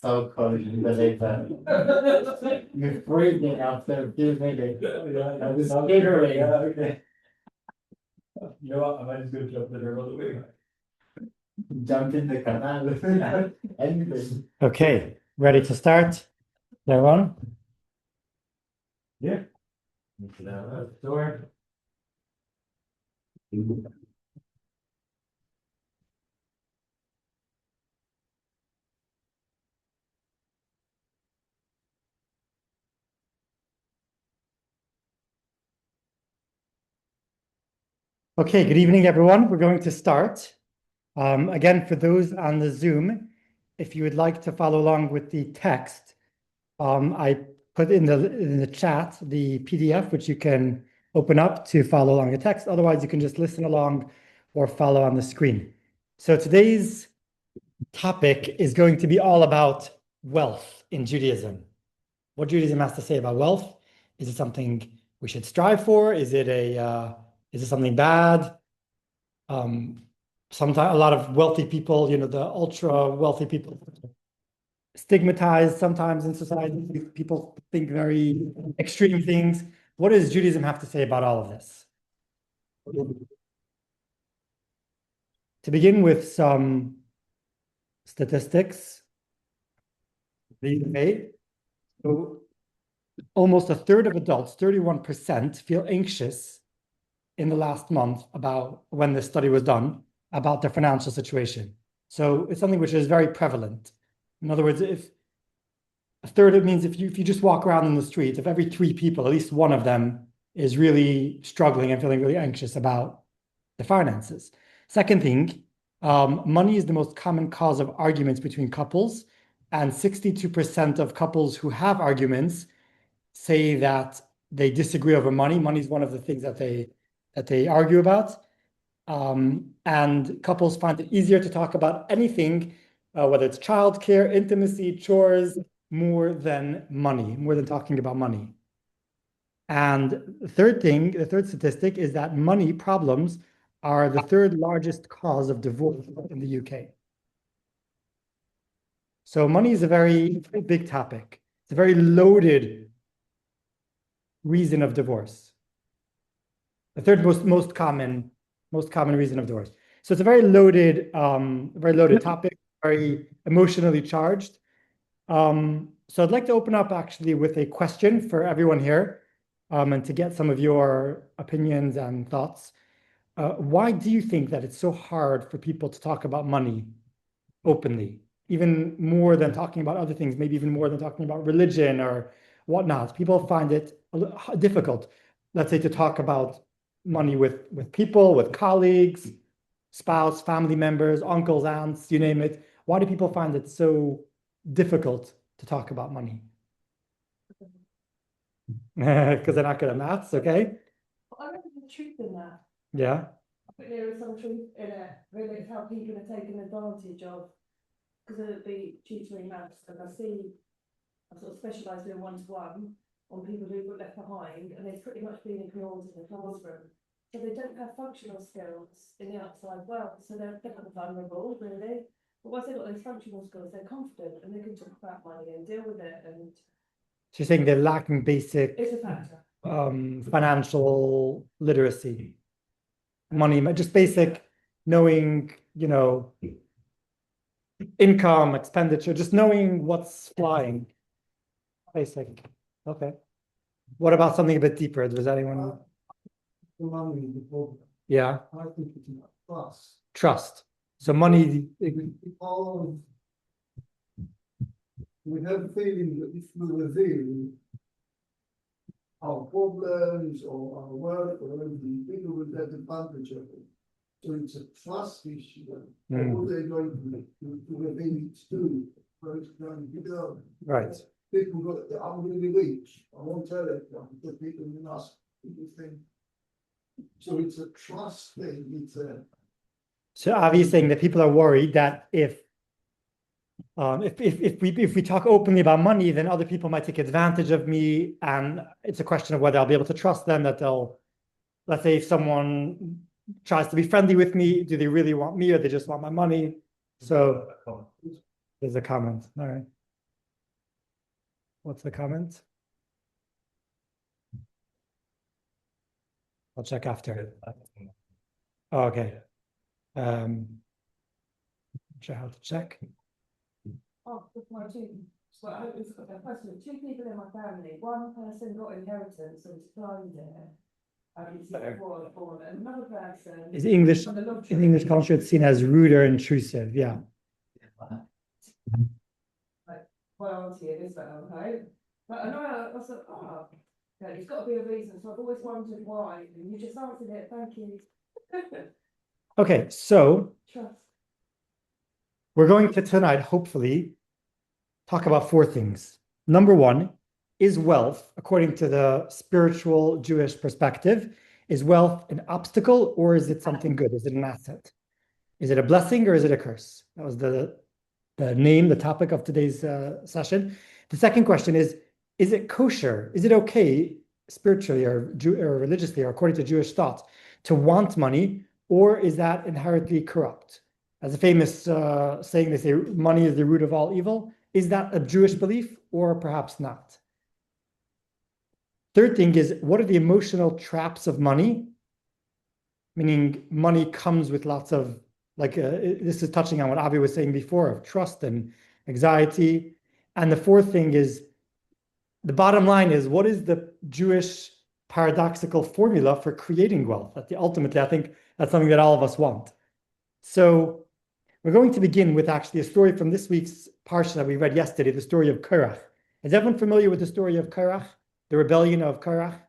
so cold, believe that. You're freezing after a few minutes. I was literally. You know what? I might just go jump the dirt all the way. Jump in the canal without anything. Okay, ready to start? Everyone? Yeah. Door. Okay, good evening, everyone. We're going to start. Again, for those on the Zoom, if you would like to follow along with the text, I put in the chat the PDF, which you can open up to follow along the text. Otherwise, you can just listen along or follow on the screen. So today's topic is going to be all about wealth in Judaism. What Judaism has to say about wealth. Is it something we should strive for? Is it something bad? Sometimes a lot of wealthy people, the ultra wealthy people, stigmatized sometimes in society. People think very extreme things. What does Judaism have to say about all of this? To begin with some statistics. So almost a third of adults, 31%, feel anxious in the last month about when this study was done about their financial situation. So it's something which is very prevalent. In other words, if a third, it means if you just walk around in the street, if every 3 people, at least one of them is really struggling and feeling really anxious about the finances. Second thing, money is the most common cause of arguments between couples, and 62% of couples who have arguments say that they disagree over money. Money is one of the things that they argue about. And couples find it easier to talk about anything, whether it's childcare, intimacy, chores, more than money, more than talking about money. And the third statistic is that money problems are the third largest cause of divorce in the UK. So money is a very big topic. It's a very loaded reason of divorce. The third most common reason of divorce. So it's a very loaded topic, very emotionally charged. So I'd like to open up actually with a question for everyone here, and to get some of your opinions and thoughts. Why do you think that it's so hard for people to talk about money openly, even more than talking about other things, maybe even more than talking about religion or whatnot? People find it difficult, let's say, to talk about money with people, with colleagues, spouse, family members, uncles, aunts, you name it. Why do people find it so difficult to talk about money? Because they're not good at maths, okay? I reckon there's truth in that. Yeah. I think there is some truth in it. Really, it's how people are taken advantage of because of the tutoring maths. And I sort of specialised in one-to-one on people who got left behind, and they've pretty much been ignored in the classroom. So they don't have functional skills in the outside world. So they're vulnerable, really. But once they've got those functional skills, they're confident and they can talk about money and deal with it. And So you're saying they're lacking basic it's a factor. financial literacy, money, just basic knowing, income, expenditure, just knowing what's flying. Basic. Okay. What about something a bit deeper? Does anyone? Money, Yeah. I think it's not trust. Trust. So money. Because we have a feeling that if we reveal our problems or our work or anything, people will take advantage of it. So it's a trust issue. What are they going to reveal it to? Where it's going to go? Right. People got, I'm going to be rich. I won't tell it because people will ask, people think. So it's a trust thing. It's a. So obviously saying that people are worried that if we talk openly about money, then other people might take advantage of me, and it's a question of whether I'll be able to trust them, that they'll, let's say if someone tries to be friendly with me, do they really want me or they just want my money? So there's a comment. All right. What's the comment? I'll check after. Oh, okay. Sure how to check. Oh, with my two, so I hope it's got a question. Two people in my family, one person got inheritance and declined it. I can see it for and another person. Is English won the lottery. in English culture it's seen as rude or intrusive? Yeah. Priority it is that, okay? But I know I said, oh, okay, it's got to be a reason. So I've always wondered why. And you just answered it. Thank you. Okay, so Trust. we're going to tonight, hopefully, talk about four things. Number one, is wealth, according to the spiritual Jewish perspective, is wealth an obstacle or is it something good? Is it an asset? Is it a blessing or is it a curse? That was the name, the topic of today's session. The second question is it kosher? Is it okay spiritually or religiously or according to Jewish thought to want money, or is that inherently corrupt? As a famous saying, they say money is the root of all evil. Is that a Jewish belief or perhaps not? Third thing is, what are the emotional traps of money? Meaning money comes with lots of, like, this is touching on what Avi was saying before, of trust and anxiety. And the fourth thing is, the bottom line is, what is the Jewish paradoxical formula for creating wealth? Ultimately, I think that's something that all of us want. So we're going to begin with actually a story from this week's parsha that we read yesterday, the story of Korach. Is everyone familiar with the story of Korach, the rebellion of Korach?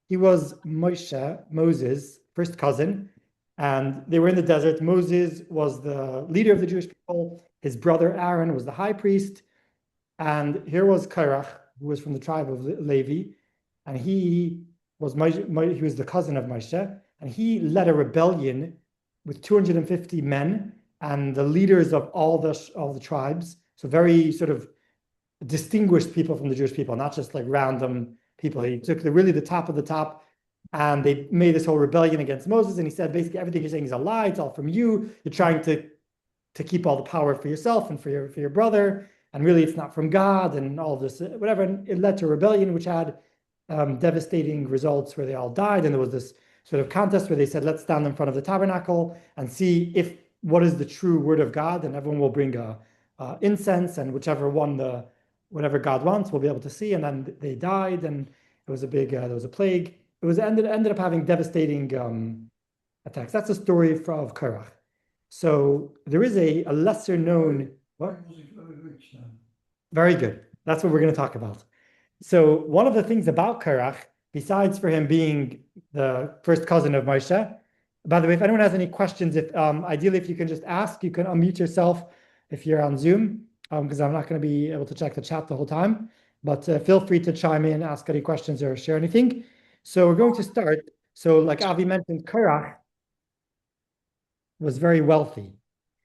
He was Moses' first cousin, and they were in the desert. Moses was the leader of the Jewish people. His brother Aaron was the high priest. And here was Korach, who was from the tribe of Levi, and he was the cousin of Moshe, and he led a rebellion with 250 men and the leaders of all the tribes. So very sort of distinguished people from the Jewish people, not just like random people. He took the top of the top, and they made this whole rebellion against Moses. And he said, basically, everything you're saying is a lie. It's all from you. You're trying to keep all the power for yourself and for your brother. And really, it's not from God and all this, whatever. And it led to a rebellion, which had devastating results where they all died. And there was this sort of contest where they said, let's stand in front of the tabernacle and see what is the true word of God. And everyone will bring incense, and whichever one whatever God wants, we'll be able to see. And then they died, and it was a big, there was a plague. Ended up having devastating attacks. That's the story of Korach. So there is a lesser known, what? Very good. That's what we're going to talk about. So one of the things about Korach, besides for him being the first cousin of Moshe, by the way, if anyone has any questions, ideally, if you can just ask, you can unmute yourself if you're on Zoom, because I'm not going to be able to check the chat the whole time, but feel free to chime in, ask any questions or share anything. So we're going to start. So like Avi mentioned, Korach was very wealthy.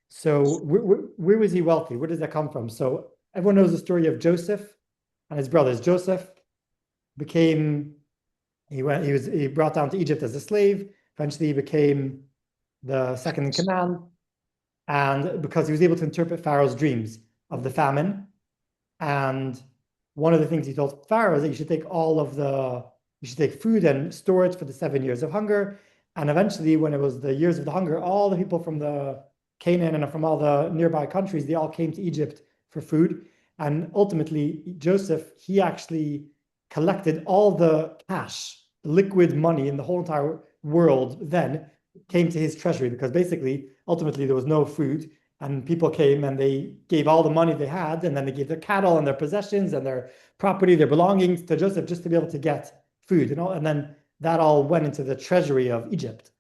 So where was he wealthy? Where does that come from? So everyone knows the story of Joseph and his brothers. Joseph he brought down to Egypt as a slave. Eventually he became the second in command. And because he was able to interpret Pharaoh's dreams of the famine. And one of the things he told Pharaoh is that you should take food and store it for the 7 years of hunger. And eventually, when it was the years of the hunger, all the people from the Canaan and from all the nearby countries, they all came to Egypt for food. And ultimately, Joseph, he actually collected all the cash, liquid money in the whole entire world then came to his treasury, because basically, ultimately, there was no food. And people came and they gave all the money they had, and then they gave their cattle and their possessions and their property, their belongings to Joseph just to be able to get food, and then that all went into the treasury of Egypt,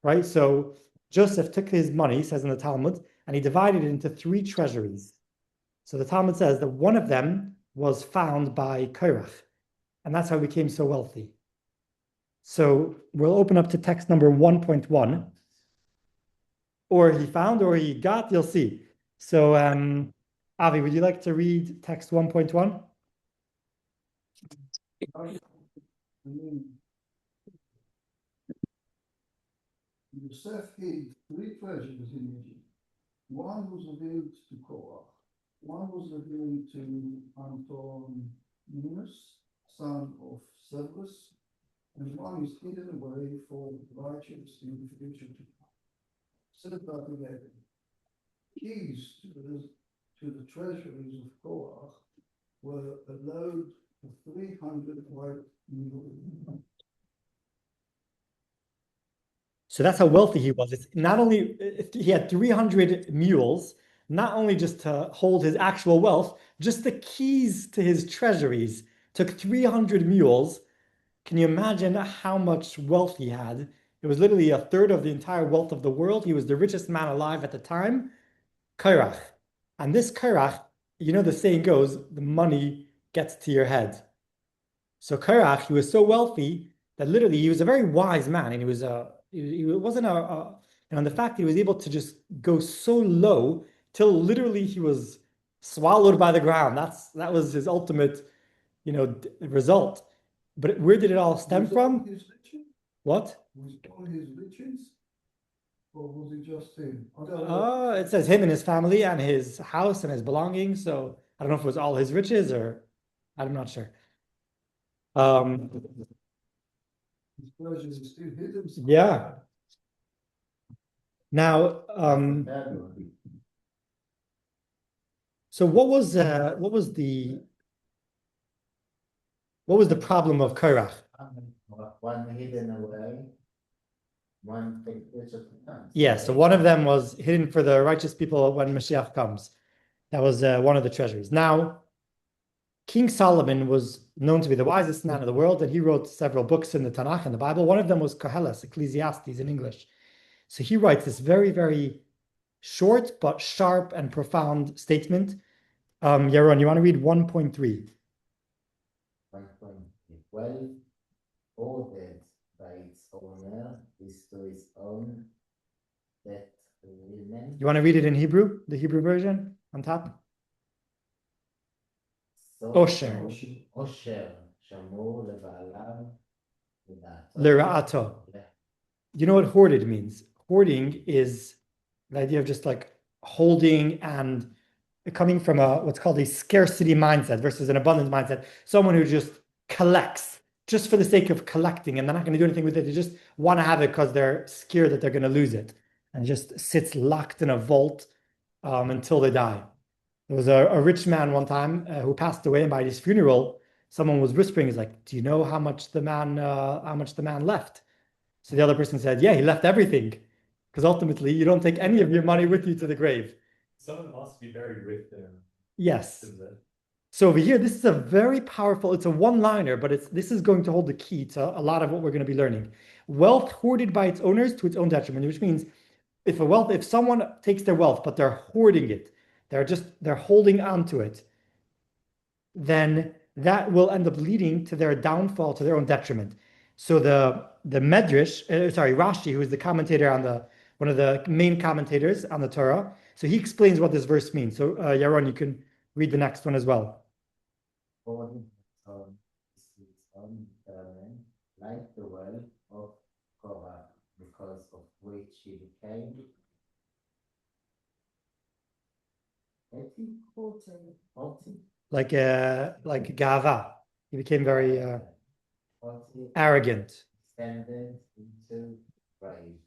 right? So Joseph took his money, says in the Talmud, and he divided it into 3 treasuries. So the Talmud says that one of them was found by Korach, and that's how he became so wealthy. So we'll open up to text number 1.1. Or he found or he got, you'll see. So Avi, would you like to read text 1.1? Yosef hid 3 treasures in Egypt. One was revealed to Korach, one was revealed to Anton, Enos, son of Severus, and one is hidden away for righteous in the future to come. Said about 11. Keys to the treasuries of Korah were a load of 300 white mules. So that's how wealthy he was. It's not only he had 300 mules, not only just to hold his actual wealth, just the keys to his treasuries took 300 mules. Can you imagine how much wealth he had? It was literally a third of the entire wealth of the world. He was the richest man alive at the time, Korach. And this Korach, you know, the saying goes, the money gets to your head. So Korach, he was so wealthy that literally he was a very wise man, and he wasn't and the fact that he was able to just go so low till literally he was swallowed by the ground. That was his ultimate, result. But where did it all stem Was from? all his riches? What? Was all his riches? Or was it just him? I don't know. It says him and his family and his house and his belongings. So I don't know if it was all his riches or I'm not sure. His pleasures are still hidden. Yeah. Now, Bad one. so what was the problem of Korach? One hidden away, one which of the times. Yeah, so one of them was hidden for the righteous people when Mashiach comes. That was one of the treasuries. Now, King Solomon was known to be the wisest man of the world, and he wrote several books in the Tanakh and the Bible. One of them was Koheles, Ecclesiastes in English. So he writes this very, very short but sharp and profound statement. Yaron, you want to read 1.3? 1.3. Well ordered by its owner is to his own that women. You want to read it in Hebrew, the Hebrew version on top? Osher. Osher, Shamur לבעליו ודעתו. L'ra'ato. You know what hoarded means? Hoarding is the idea of just like holding and coming from what's called a scarcity mindset versus an abundance mindset. Someone who just collects just for the sake of collecting, and they're not going to do anything with it. They just want to have it because they're scared that they're going to lose it, and just sits locked in a vault until they die. There was a rich man one time who passed away, and by his funeral, someone was whispering, "He's like, do you know how much the man left?" So the other person said, "Yeah, he left everything." Because ultimately, you don't take any of your money with you to the grave. Someone must be very rich there. Yes. Is that- So over here, this is a very powerful, it's a one-liner, but this is going to hold the key to a lot of what we're going to be learning. Wealth hoarded by its owners to its own detriment, which means if someone takes their wealth, but they're hoarding it, they're holding on to it, then that will end up leading to their downfall, to their own detriment. So the Medrash, Rashi, who is the commentator on one of the main commentators on the Torah, so he explains what this verse means. So Yaron, you can read the next one as well. Holding its own determined, like the well of Korah, because of which he became 40. Like Gava. He became very 40 arrogant. descended into grave.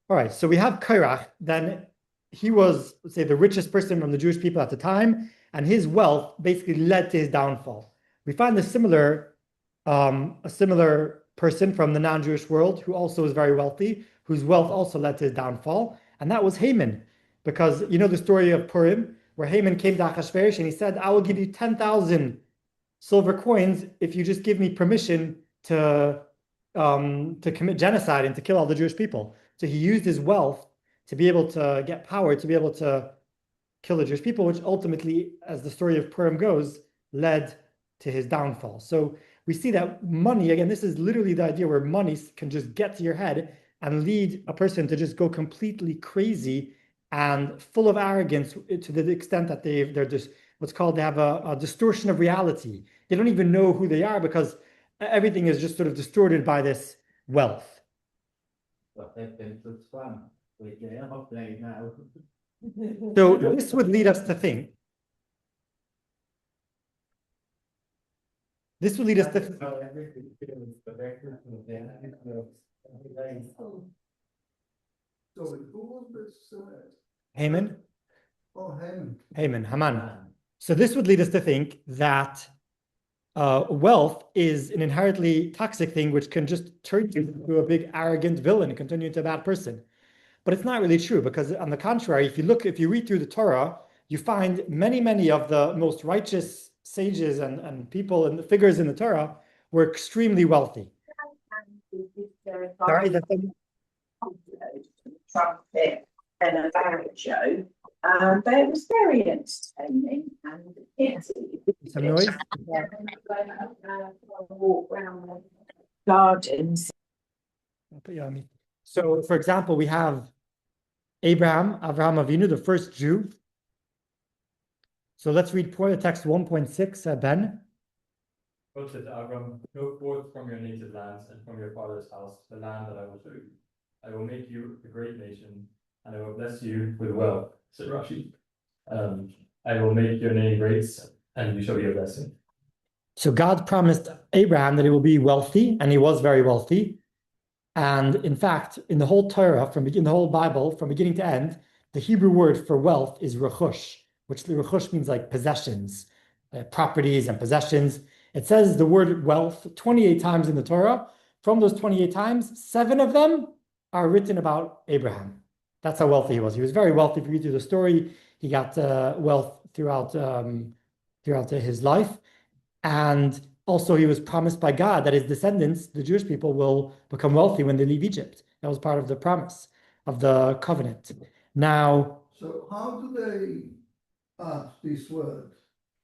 All right, so we have Korach. Then he was, let's say, the richest person from the Jewish people at the time, and his wealth basically led to his downfall. We find a similar person from the non-Jewish world who also was very wealthy, whose wealth also led to his downfall, and that was Haman. Because you know the story of Purim, where Haman came to Achashverosh and he said, "I will give you 10,000 silver coins if you just give me permission to commit genocide and to kill all the Jewish people." So he used his wealth to be able to get power, to be able to kill the Jewish people, which ultimately, as the story of Purim goes, led to his downfall. So we see that money, again, this is literally the idea where money can just get to your head and lead a person to just go completely crazy and full of arrogance to the extent that they're just they have a distortion of reality. They don't even know who they are because everything is just sort of distorted by this wealth. What happened to Trump with the airplane now? So this would lead us to think This would lead us to So everything feels the record of them, every day. Sorry, who was this? Haman. Oh, Haman. Haman. So this would lead us to think that wealth is an inherently toxic thing, which can just turn you into a big arrogant villain and can turn you into a bad person. But it's not really true, because on the contrary, if you read through the Torah, you find many of the most righteous sages and people and the figures in the Torah were extremely wealthy. Sorry, trumpet and a banjo. But it was very entertaining and some noise. Walk around the gardens. I'll put you on mute. So, for example, we have Avraham Avinu, the first Jew. So let's read point of text 1.6, Ben. God said to Abram, go forth from your native lands and from your father's house, the land that I will show you. I will make you a great nation, and I will bless you with wealth, said Rashi. I will make your name great, and you shall be a blessing. So God promised Abraham that he will be wealthy, and he was very wealthy. And in fact, in the whole Torah, in the whole Bible, from beginning to end, the Hebrew word for wealth is rechush, which rechush means like possessions, properties and possessions. It says the word wealth 28 times in the Torah. From those 28 times, 7 of them are written about Abraham. That's how wealthy he was. He was very wealthy. If you read through the story, he got wealth throughout his life. And also he was promised by God that his descendants, the Jewish people, will become wealthy when they leave Egypt. That was part of the promise of the covenant. Now, So how do they add this word?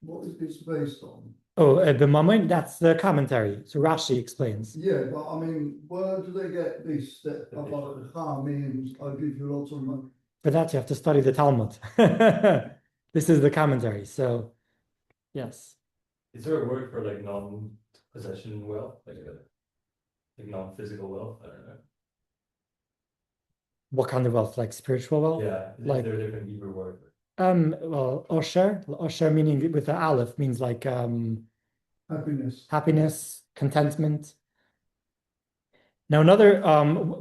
What is this based on? B'mammon, that's the commentary. So Rashi explains. Yeah, but I mean, where do they get this that about the car means I'll give you lots of money? For that, you have to study the Talmud. This is the commentary. So, yes. Is there a word for like non-possession wealth, like non-physical wealth? I don't know. What kind of wealth? Like spiritual wealth? Yeah, like is there a different Hebrew word? Well, Osher meaning with the Aleph means like happiness, contentment. Now another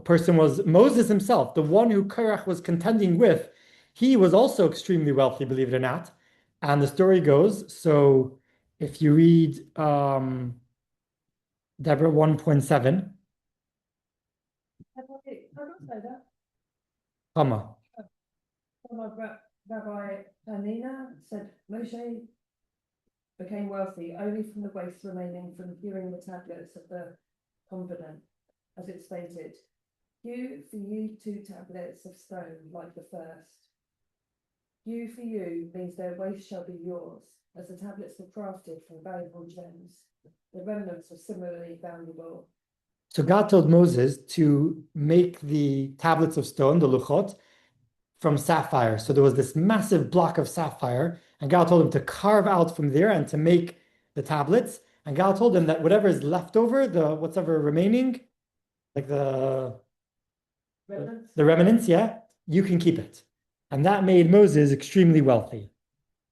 person was Moses himself, the one who Korach was contending with. He was also extremely wealthy, believe it or not. And the story goes, so if you read Deborah 1.7, Hama. Rabbi Hanina said Moshe became wealthy only from the waste remaining from viewing the tablets of the covenant, as it stated, "You for you 2 tablets of stone like the first." You for you means their waste shall be yours, as the tablets were crafted from valuable gems. The remnants are similarly valuable. So God told Moses to make the tablets of stone, the luchot, from sapphire. So there was this massive block of sapphire, and God told him to carve out from there and to make the tablets. And God told him that whatever is left over, whatever remaining, like the remnants, yeah, you can keep it. And that made Moses extremely wealthy.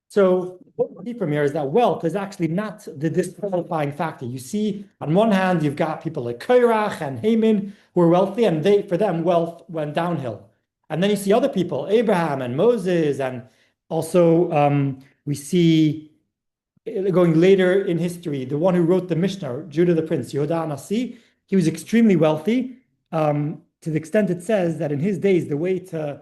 So what we see from here is that wealth is actually not the disqualifying factor. You see, on one hand, you've got people like Korach and Haman who are wealthy, and for them, wealth went downhill. And then you see other people, Abraham and Moses, and also we see going later in history, the one who wrote the Mishnah, Judah the Prince, Yehuda Nasi, he was extremely wealthy, to the extent it says that in his days, the way to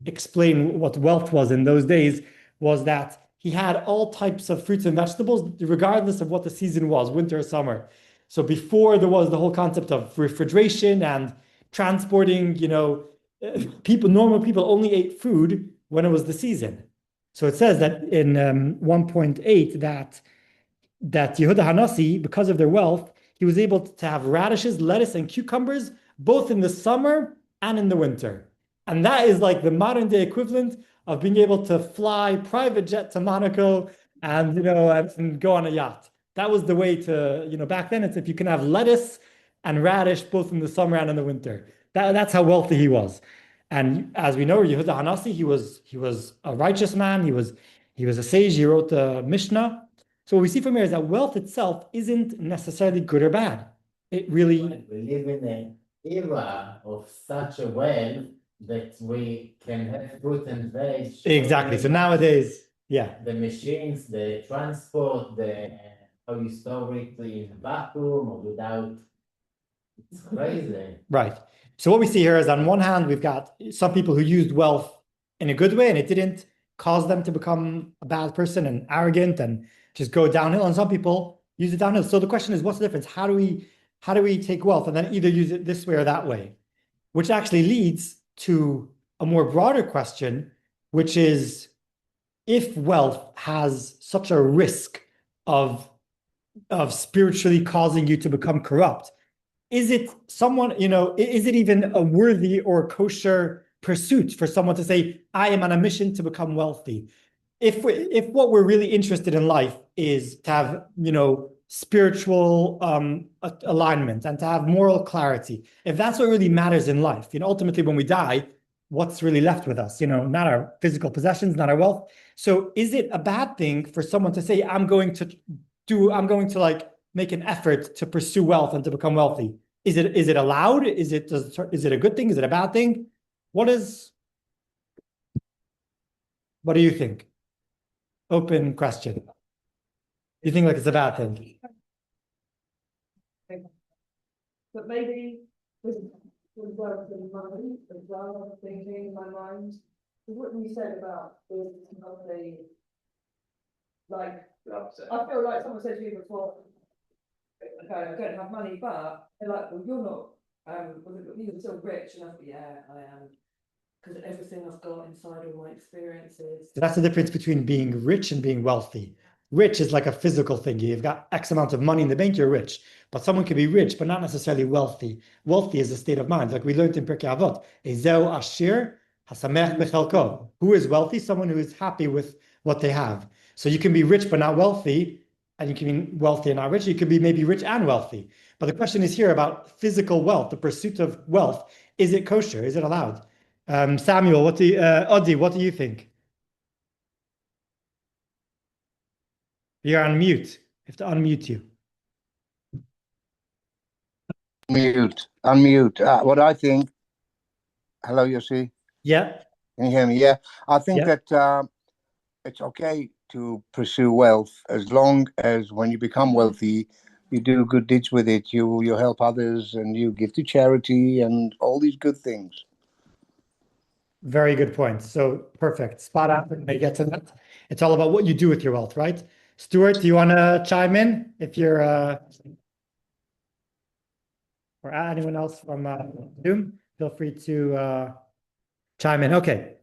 explain what wealth was in those days was that he had all types of fruits and vegetables, regardless of what the season was, winter or summer. So before there was the whole concept of refrigeration and transporting, normal people only ate food when it was the season. So it says that in 1.8 that Yehuda Hanasi, because of their wealth, he was able to have radishes, lettuce, and cucumbers both in the summer and in the winter. And that is like the modern day equivalent of being able to fly private jet to Monaco and and go on a yacht. That was the way to, back then, it's if you can have lettuce and radish both in the summer and in the winter. That's how wealthy he was. And as we know, Yehuda Hanasi, he was a righteous man. He was a sage. He wrote the Mishnah. So what we see from here is that wealth itself isn't necessarily good or bad. It really, We live in an era of such a wealth that we can have fruit and veg. exactly. So nowadays, yeah, The machines, the transport, how you store it in a vacuum or without. It's crazy. right. So what we see here is on one hand, we've got some people who used wealth in a good way and it didn't cause them to become a bad person and arrogant and just go downhill. And some people use it downhill. So the question is, what's the difference? How do we take wealth and then either use it this way or that way? Which actually leads to a more broader question, which is if wealth has such a risk of spiritually causing you to become corrupt, is it someone, is it even a worthy or kosher pursuit for someone to say, I am on a mission to become wealthy? If what we're really interested in life is to have, spiritual alignment and to have moral clarity, if that's what really matters in life, ultimately when we die, what's really left with us? Not our physical possessions, not our wealth. So is it a bad thing for someone to say, I'm going to like make an effort to pursue wealth and to become wealthy? Is it allowed? Is it a good thing? Is it a bad thing? What do you think? Open question. You think like it's a bad thing? But maybe with work and money as well, I'm thinking in my mind, what you said about the healthy, like, I feel like someone said to you before, okay, I don't have money, but they're like, well, you're not, you're still rich, and yeah, I am, because everything I've got inside all my experiences. So that's the difference between being rich and being wealthy. Rich is like a physical thing. You've got X amount of money in the bank, you're rich. But someone can be rich, but not necessarily wealthy. Wealthy is a state of mind. Like we learned in Pirkei Avot, Ezeu Ashir Hasamech Bechelko. Who is wealthy? Someone who is happy with what they have. So you can be rich but not wealthy, and you can be wealthy and not rich. You could be maybe rich and wealthy. But the question is here about physical wealth, the pursuit of wealth. Is it kosher? Is it allowed? Samuel, Odi, what do you think? You're on mute. I have to unmute you. Unmute. What I think. Hello, Yossi. Yeah. Can you hear me? Yeah. I think Yeah. that it's okay to pursue wealth as long as when you become wealthy, you do good deeds with it. You help others and you give to charity and all these good things. Very good point. So perfect. Spot on. We're gonna get to that. It's all about what you do with your wealth, right? Stuart, do you want to chime in if you're or anyone else from Zoom? Feel free to chime in. Okay.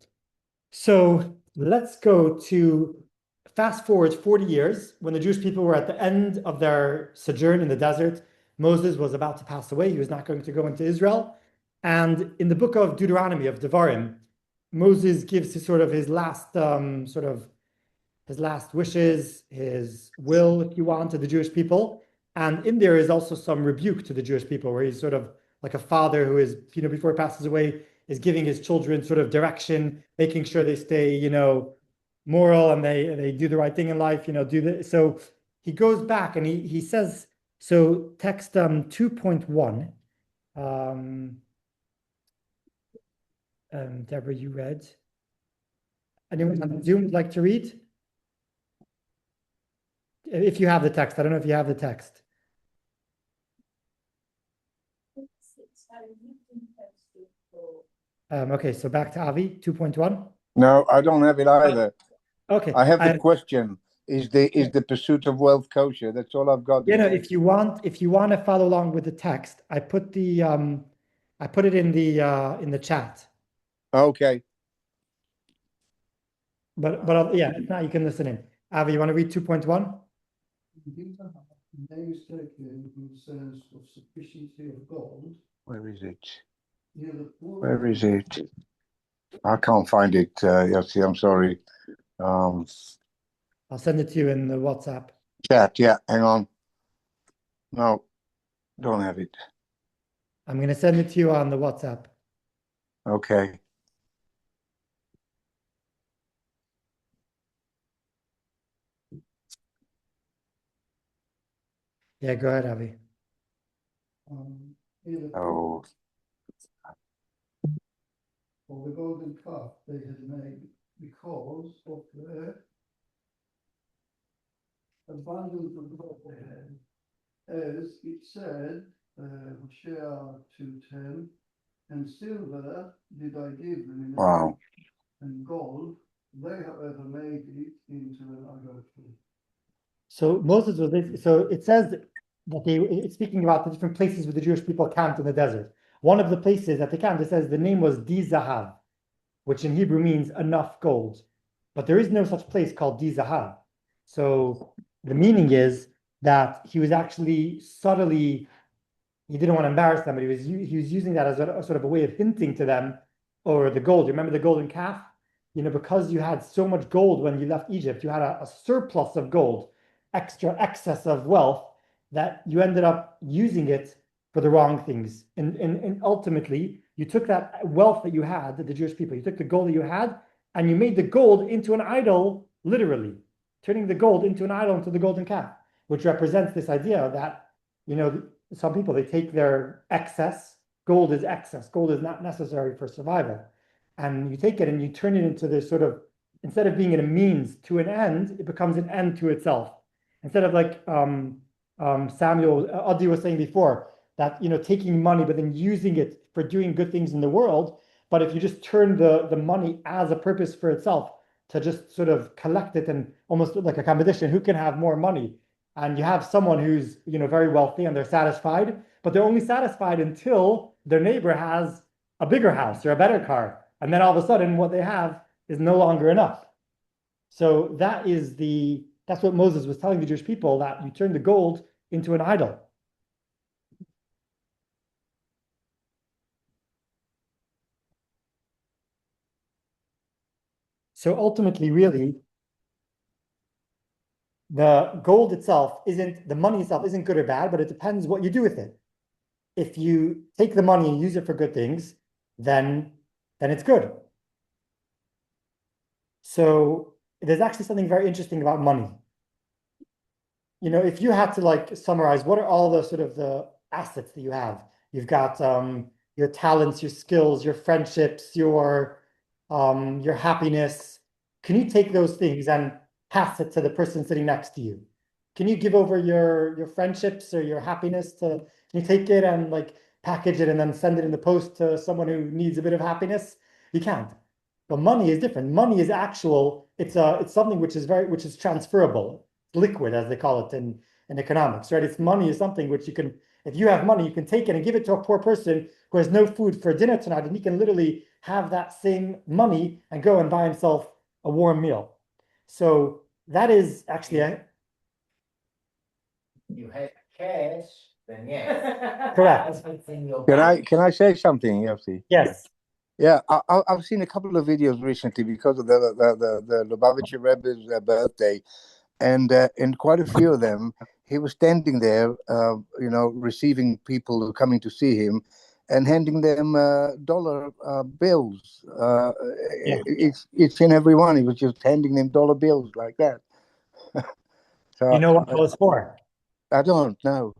So let's go to fast forward 40 years when the Jewish people were at the end of their sojourn in the desert. Moses was about to pass away. He was not going to go into Israel. And in the book of Deuteronomy, of Devarim, Moses gives his last his last wishes, his will, if you want, to the Jewish people. And in there is also some rebuke to the Jewish people, where he's sort of like a father who is, before he passes away, is giving his children sort of direction, making sure they stay, moral and they do the right thing in life, do this. So he goes back and he says, so text 2.1. Deborah, you read. Anyone on Zoom would like to read? If you have the text, I don't know if you have the text. Okay, so back to Avi, 2.1. No, I don't have it either. Okay. I have the question. Is the pursuit of wealth kosher? That's all I've got. If you want to follow along with the text, I put it in the chat. Okay. But yeah, if not, you can listen in. Avi, you want to read 2.1? Name is taken who says of sufficiency of gold. Where is it? Near the poor. Where is it? I can't find it, Yossi, I'm sorry. I'll send it to you in the WhatsApp. Chat, yeah, hang on. No, don't have it. I'm going to send it to you on the WhatsApp. Okay. Yeah, go ahead, Avi. Here the Oh, or the golden calf they had made because of their abundance of God they had. As it said, Hosea 2:10, and silver did I give them in wow. and gold, they however made it into an idolatry. So Moses was, so it says that it's speaking about the different places where the Jewish people camped in the desert. One of the places that they camped, it says the name was Di Zahav, which in Hebrew means enough gold. But there is no such place called Di Zahav. So the meaning is that he was actually subtly, he didn't want to embarrass them, but he was using that as a sort of a way of hinting to them, or the gold. You remember the golden calf? You know, because you had so much gold when you left Egypt, you had a surplus of gold, extra excess of wealth, that you ended up using it for the wrong things. And ultimately, you took that wealth that you had, the Jewish people, you took the gold that you had, and you made the gold into an idol, literally, turning the gold into an idol, into the golden calf, which represents this idea that, you know, some people, they take their excess, gold is excess, gold is not necessary for survival. And you take it and you turn it into this sort of, instead of being a means to an end, it becomes an end to itself. Instead of like Samuel Adi was saying before, that, you know, taking money but then using it for doing good things in the world. But if you just turn the money as a purpose for itself, to just sort of collect it and almost like a competition, who can have more money? And you have someone who's, you know, very wealthy and they're satisfied, but they're only satisfied until their neighbor has a bigger house or a better car. And then all of a sudden what they have is no longer enough. So that's what Moses was telling the Jewish people, that you turn the gold into an idol. So ultimately, really, the gold itself isn't, the money itself isn't good or bad, but it depends what you do with it. If you take the money and use it for good things, then it's good. So there's actually something very interesting about money. You know, if you had to like summarize, what are all the sort of the assets that you have? You've got your talents, your skills, your friendships, your happiness. Can you take those things and pass it to the person sitting next to you? Can you give over your friendships or your happiness to, can you take it and like package it and then send it in the post to someone who needs a bit of happiness? You can't. But money is different. Money is actual, it's something which is transferable, liquid, as they call it in economics, right? It's money is something which you can, if you have money, you can take it and give it to a poor person who has no food for dinner tonight, and he can literally have that same money and go and buy himself a warm meal. So that is actually You have cash, then yes. correct. It's in your Can I say something, Yossi? Yes. Yeah, I've seen a couple of videos recently because of the Lubavitcher Rebbe's birthday, and in quite a few of them, he was standing there, you know, receiving people who are coming to see him, and handing them dollar bills. Yeah. It's in every one. He was just handing them dollar bills like that. So You know what that was for? I don't know.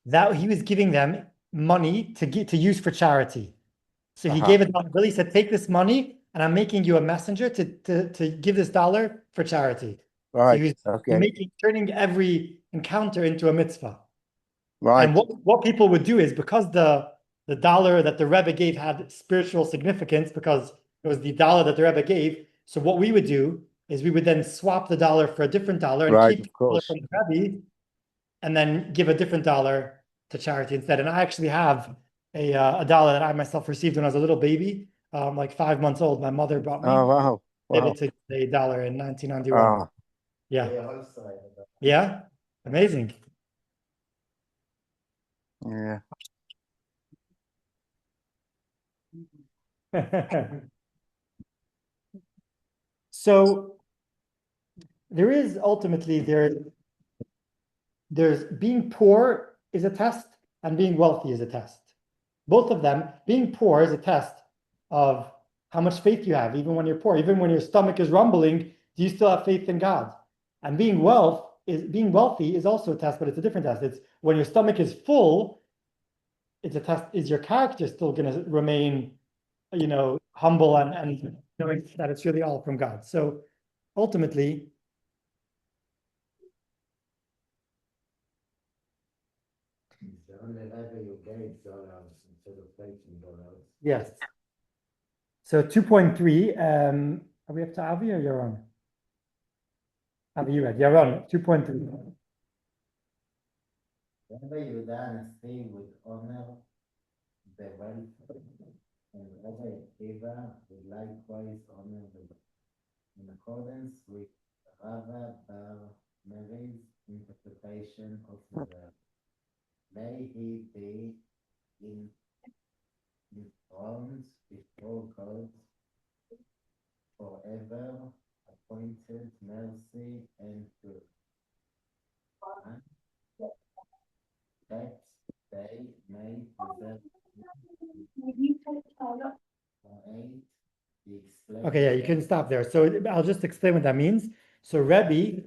That he was giving them money to use for charity. So he Uh-huh. gave it to Billy, said, take this money, and I'm making you a messenger to give this dollar for charity. So Right. he's Okay. turning every encounter into a mitzvah. Right. And what people would do is, because the dollar that the Rebbe gave had spiritual significance, because it was the dollar that the Rebbe gave. So what we would do is we would then swap the dollar for a different dollar and Right, keep of the dollar course. from the Rebbe, and then give a different dollar to charity instead. And I actually have a dollar that I myself received when I was a little baby, like 5 months old. My mother brought me. Oh wow. Wow. It to a dollar in 1991. Ah, Yeah. Yeah, also, Yeah. Amazing. yeah. So there is ultimately there's being poor is a test and being wealthy is a test. Both of them, being poor is a test of how much faith you have, even when you're poor, even when your stomach is rumbling, do you still have faith in God? And being is being wealthy is also a test, but it's a different test. It's when your stomach is full, it's a test. Is your character still going to remain, humble and knowing that it's really all from God? So ultimately, The only level you gave dollars instead of taking dollars. yes. So 2.3, are we up to Avi or Yaron? Avi, you read, Yaron, 2.3. Whenever you done a thing with honor, the wealth, and whatever giver will likewise honor the wealth. In accordance with Rava Bar Meri's interpretation of the verse. May he be enthroned before God forever, appointed mercy and truth. And that they may preserve Okay, yeah, you can stop there. So I'll just explain what that means. So Rebbe,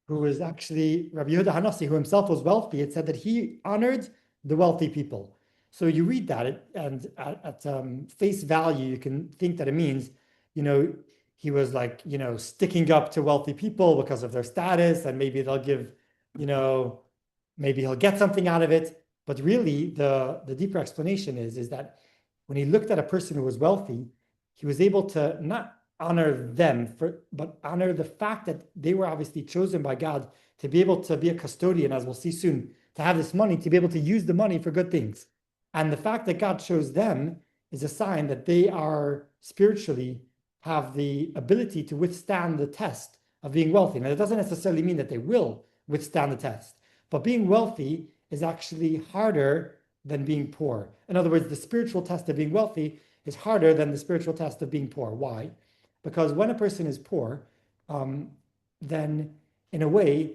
who was actually Rabbi Yehuda Hanassi, who himself was wealthy, it said that he honored the wealthy people. So you read that, and at face value, you can think that it means, he was like, sticking up to wealthy people because of their status, and maybe they'll give, maybe he'll get something out of it. But really, the deeper explanation is that when he looked at a person who was wealthy, he was able to not honor them, but honor the fact that they were obviously chosen by God to be able to be a custodian, as we'll see soon, to have this money, to be able to use the money for good things. And the fact that God chose them is a sign that they are spiritually have the ability to withstand the test of being wealthy. Now, that doesn't necessarily mean that they will withstand the test, but being wealthy is actually harder than being poor. In other words, the spiritual test of being wealthy is harder than the spiritual test of being poor. Why? Because when a person is poor, then in a way,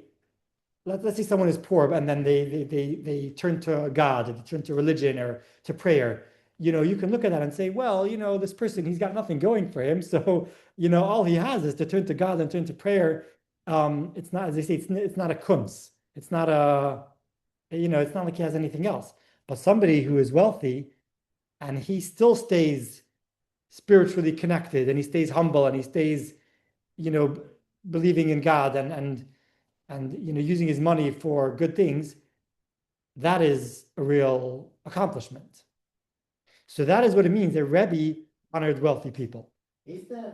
let's say someone is poor and then they turn to God, or they turn to religion or to prayer. You can look at that and say, well, this person, he's got nothing going for him. So, all he has is to turn to God and turn to prayer. It's not, as they say, it's not a kunz. It's not it's not like he has anything else. But somebody who is wealthy and he still stays spiritually connected, and he stays humble, and he stays, believing in God and using his money for good things, that is a real accomplishment. So that is what it means that Rebbe honored wealthy people. Is there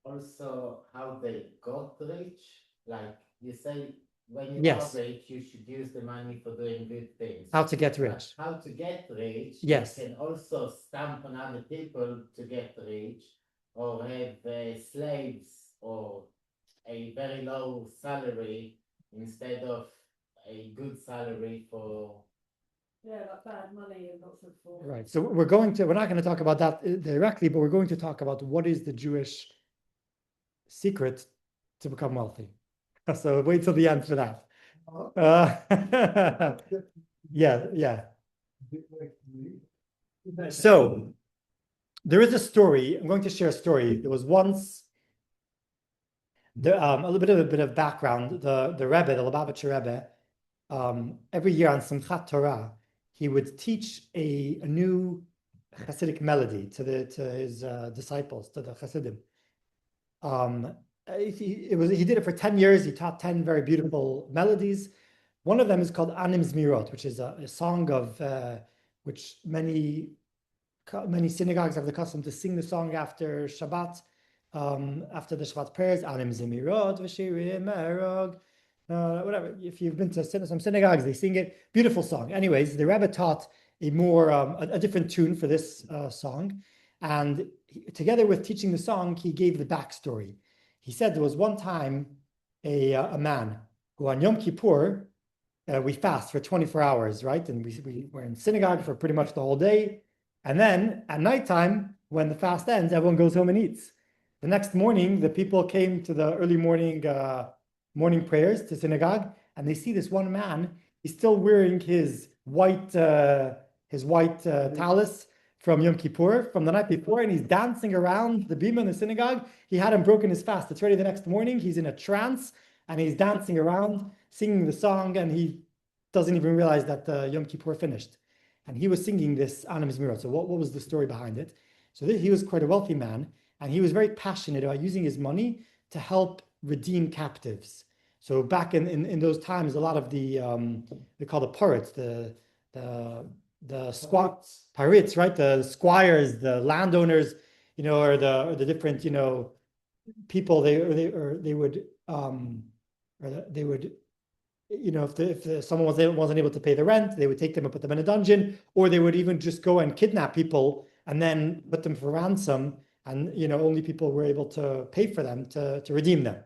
also how they got rich? Like you say, when you Yes. are rich, you should use the money for doing good things. How to get rich. How to get rich? Yes. You can also stamp on other people to get rich, or have slaves or a very low salary instead of a good salary for. Yeah, like bad money and lots of fraud. Right. So we're not going to talk about that directly, but we're going to talk about what is the Jewish secret to become wealthy. So wait till the end for that. Yeah. So there is a story. I'm going to share a story. There was once a little bit of background. The Rebbe, the Lubavitcher Rebbe, every year on Simchat Torah, he would teach a new Hasidic melody to his disciples, to the Hasidim. He did it for 10 years. He taught 10 very beautiful melodies. One of them is called Anim Zmirot, which is a song of which many synagogues have the custom to sing the song after Shabbat, after the Shabbat prayers. Anim Zmirot v'shirim erog. Whatever. If you've been to some synagogues, they sing it. Beautiful song. Anyways, the Rebbe taught a different tune for this song, and together with teaching the song, he gave the backstory. He said there was one time a man who on Yom Kippur, we fast for 24 hours, right? And we were in synagogue for pretty much the whole day. And then at nighttime, when the fast ends, everyone goes home and eats. The next morning, the people came to the early morning prayers to synagogue, and they see this one man. He's still wearing his white tallis from Yom Kippur, from the night before, and he's dancing around the bima in the synagogue. He hadn't broken his fast. It's ready the next morning. He's in a trance, and he's dancing around, singing the song, and he doesn't even realize that the Yom Kippur finished. And he was singing this Ana Mizmorot. So what was the story behind it? So he was quite a wealthy man, and he was very passionate about using his money to help redeem captives. So back in those times, a lot of the they call the pirates, the squats, pirates, right? The squires, the landowners, or the different, people they would if someone wasn't able to pay the rent, they would take them and put them in a dungeon, or they would even just go and kidnap people and then put them for ransom, and only people were able to pay for them to redeem them.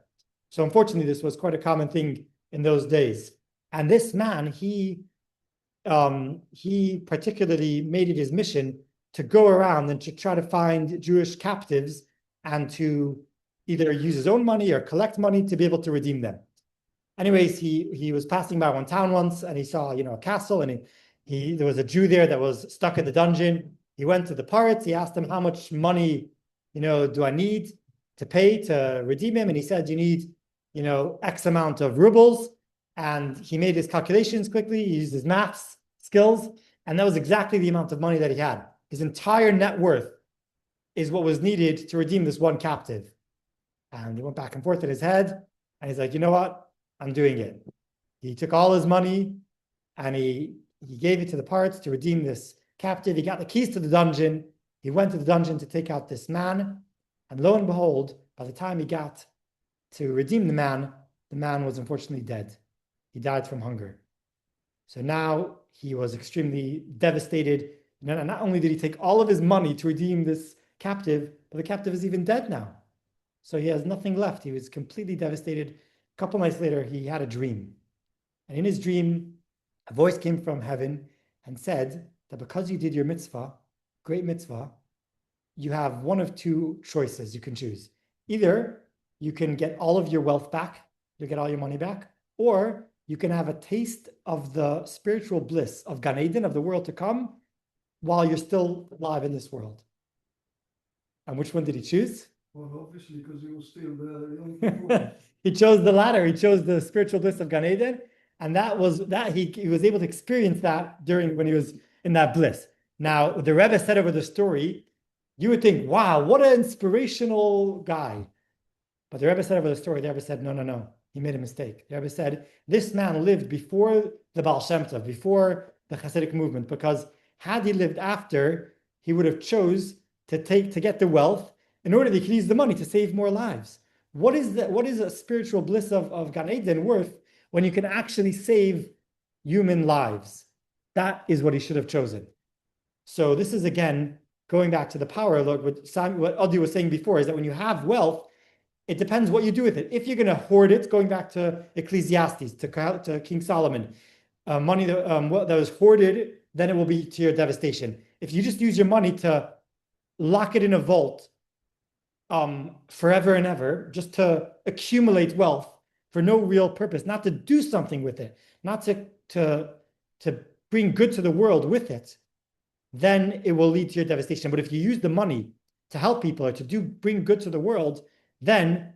So unfortunately, this was quite a common thing in those days. And this man, he particularly made it his mission to go around and to try to find Jewish captives and to either use his own money or collect money to be able to redeem them. Anyways, he was passing by one town once, and he saw a castle, and there was a Jew there that was stuck in the dungeon. He went to the pirates. He asked them, how much money do I need to pay to redeem him? And he said, you need X amount of rubles. And he made his calculations quickly. He used his maths skills, and that was exactly the amount of money that he had. His entire net worth is what was needed to redeem this one captive. And he went back and forth in his head, and he's like, you know what? I'm doing it. He took all his money and he gave it to the pirates to redeem this captive. He got the keys to the dungeon. He went to the dungeon to take out this man. And lo and behold, by the time he got to redeem the man was unfortunately dead. He died from hunger. So now he was extremely devastated. And not only did he take all of his money to redeem this captive, but the captive is even dead now. So he has nothing left. He was completely devastated. A couple nights later, he had a dream. And in his dream, a voice came from heaven and said that because you did your mitzvah, great mitzvah, you have one of two choices you can choose. Either you can get all of your wealth back, you get all your money back, or you can have a taste of the spiritual bliss of Gan Eden, of the world to come, while you're still alive in this world. And which one did he choose? Well, obviously, because he was still there. He chose the latter. He chose the spiritual bliss of Gan Eden, and he was able to experience that when he was in that bliss. Now, the Rebbe said over the story, you would think, wow, what an inspirational guy. But the Rebbe said over the story, the Rebbe said, no, he made a mistake. The Rebbe said, this man lived before the Baal Shem Tov, before the Hasidic movement, because had he lived after, he would have chose to get the wealth in order that he could use the money to save more lives. What is a spiritual bliss of Gan Eden worth when you can actually save human lives? That is what he should have chosen. So this is, again, going back to the power. Look, what Adi was saying before is that when you have wealth, it depends what you do with it. If you're going to hoard it, going back to Ecclesiastes, to King Solomon, money that was hoarded, then it will be to your devastation. If you just use your money to lock it in a vault forever and ever, just to accumulate wealth for no real purpose, not to do something with it, not to bring good to the world with it, then it will lead to your devastation. But if you use the money to help people or to bring good to the world, then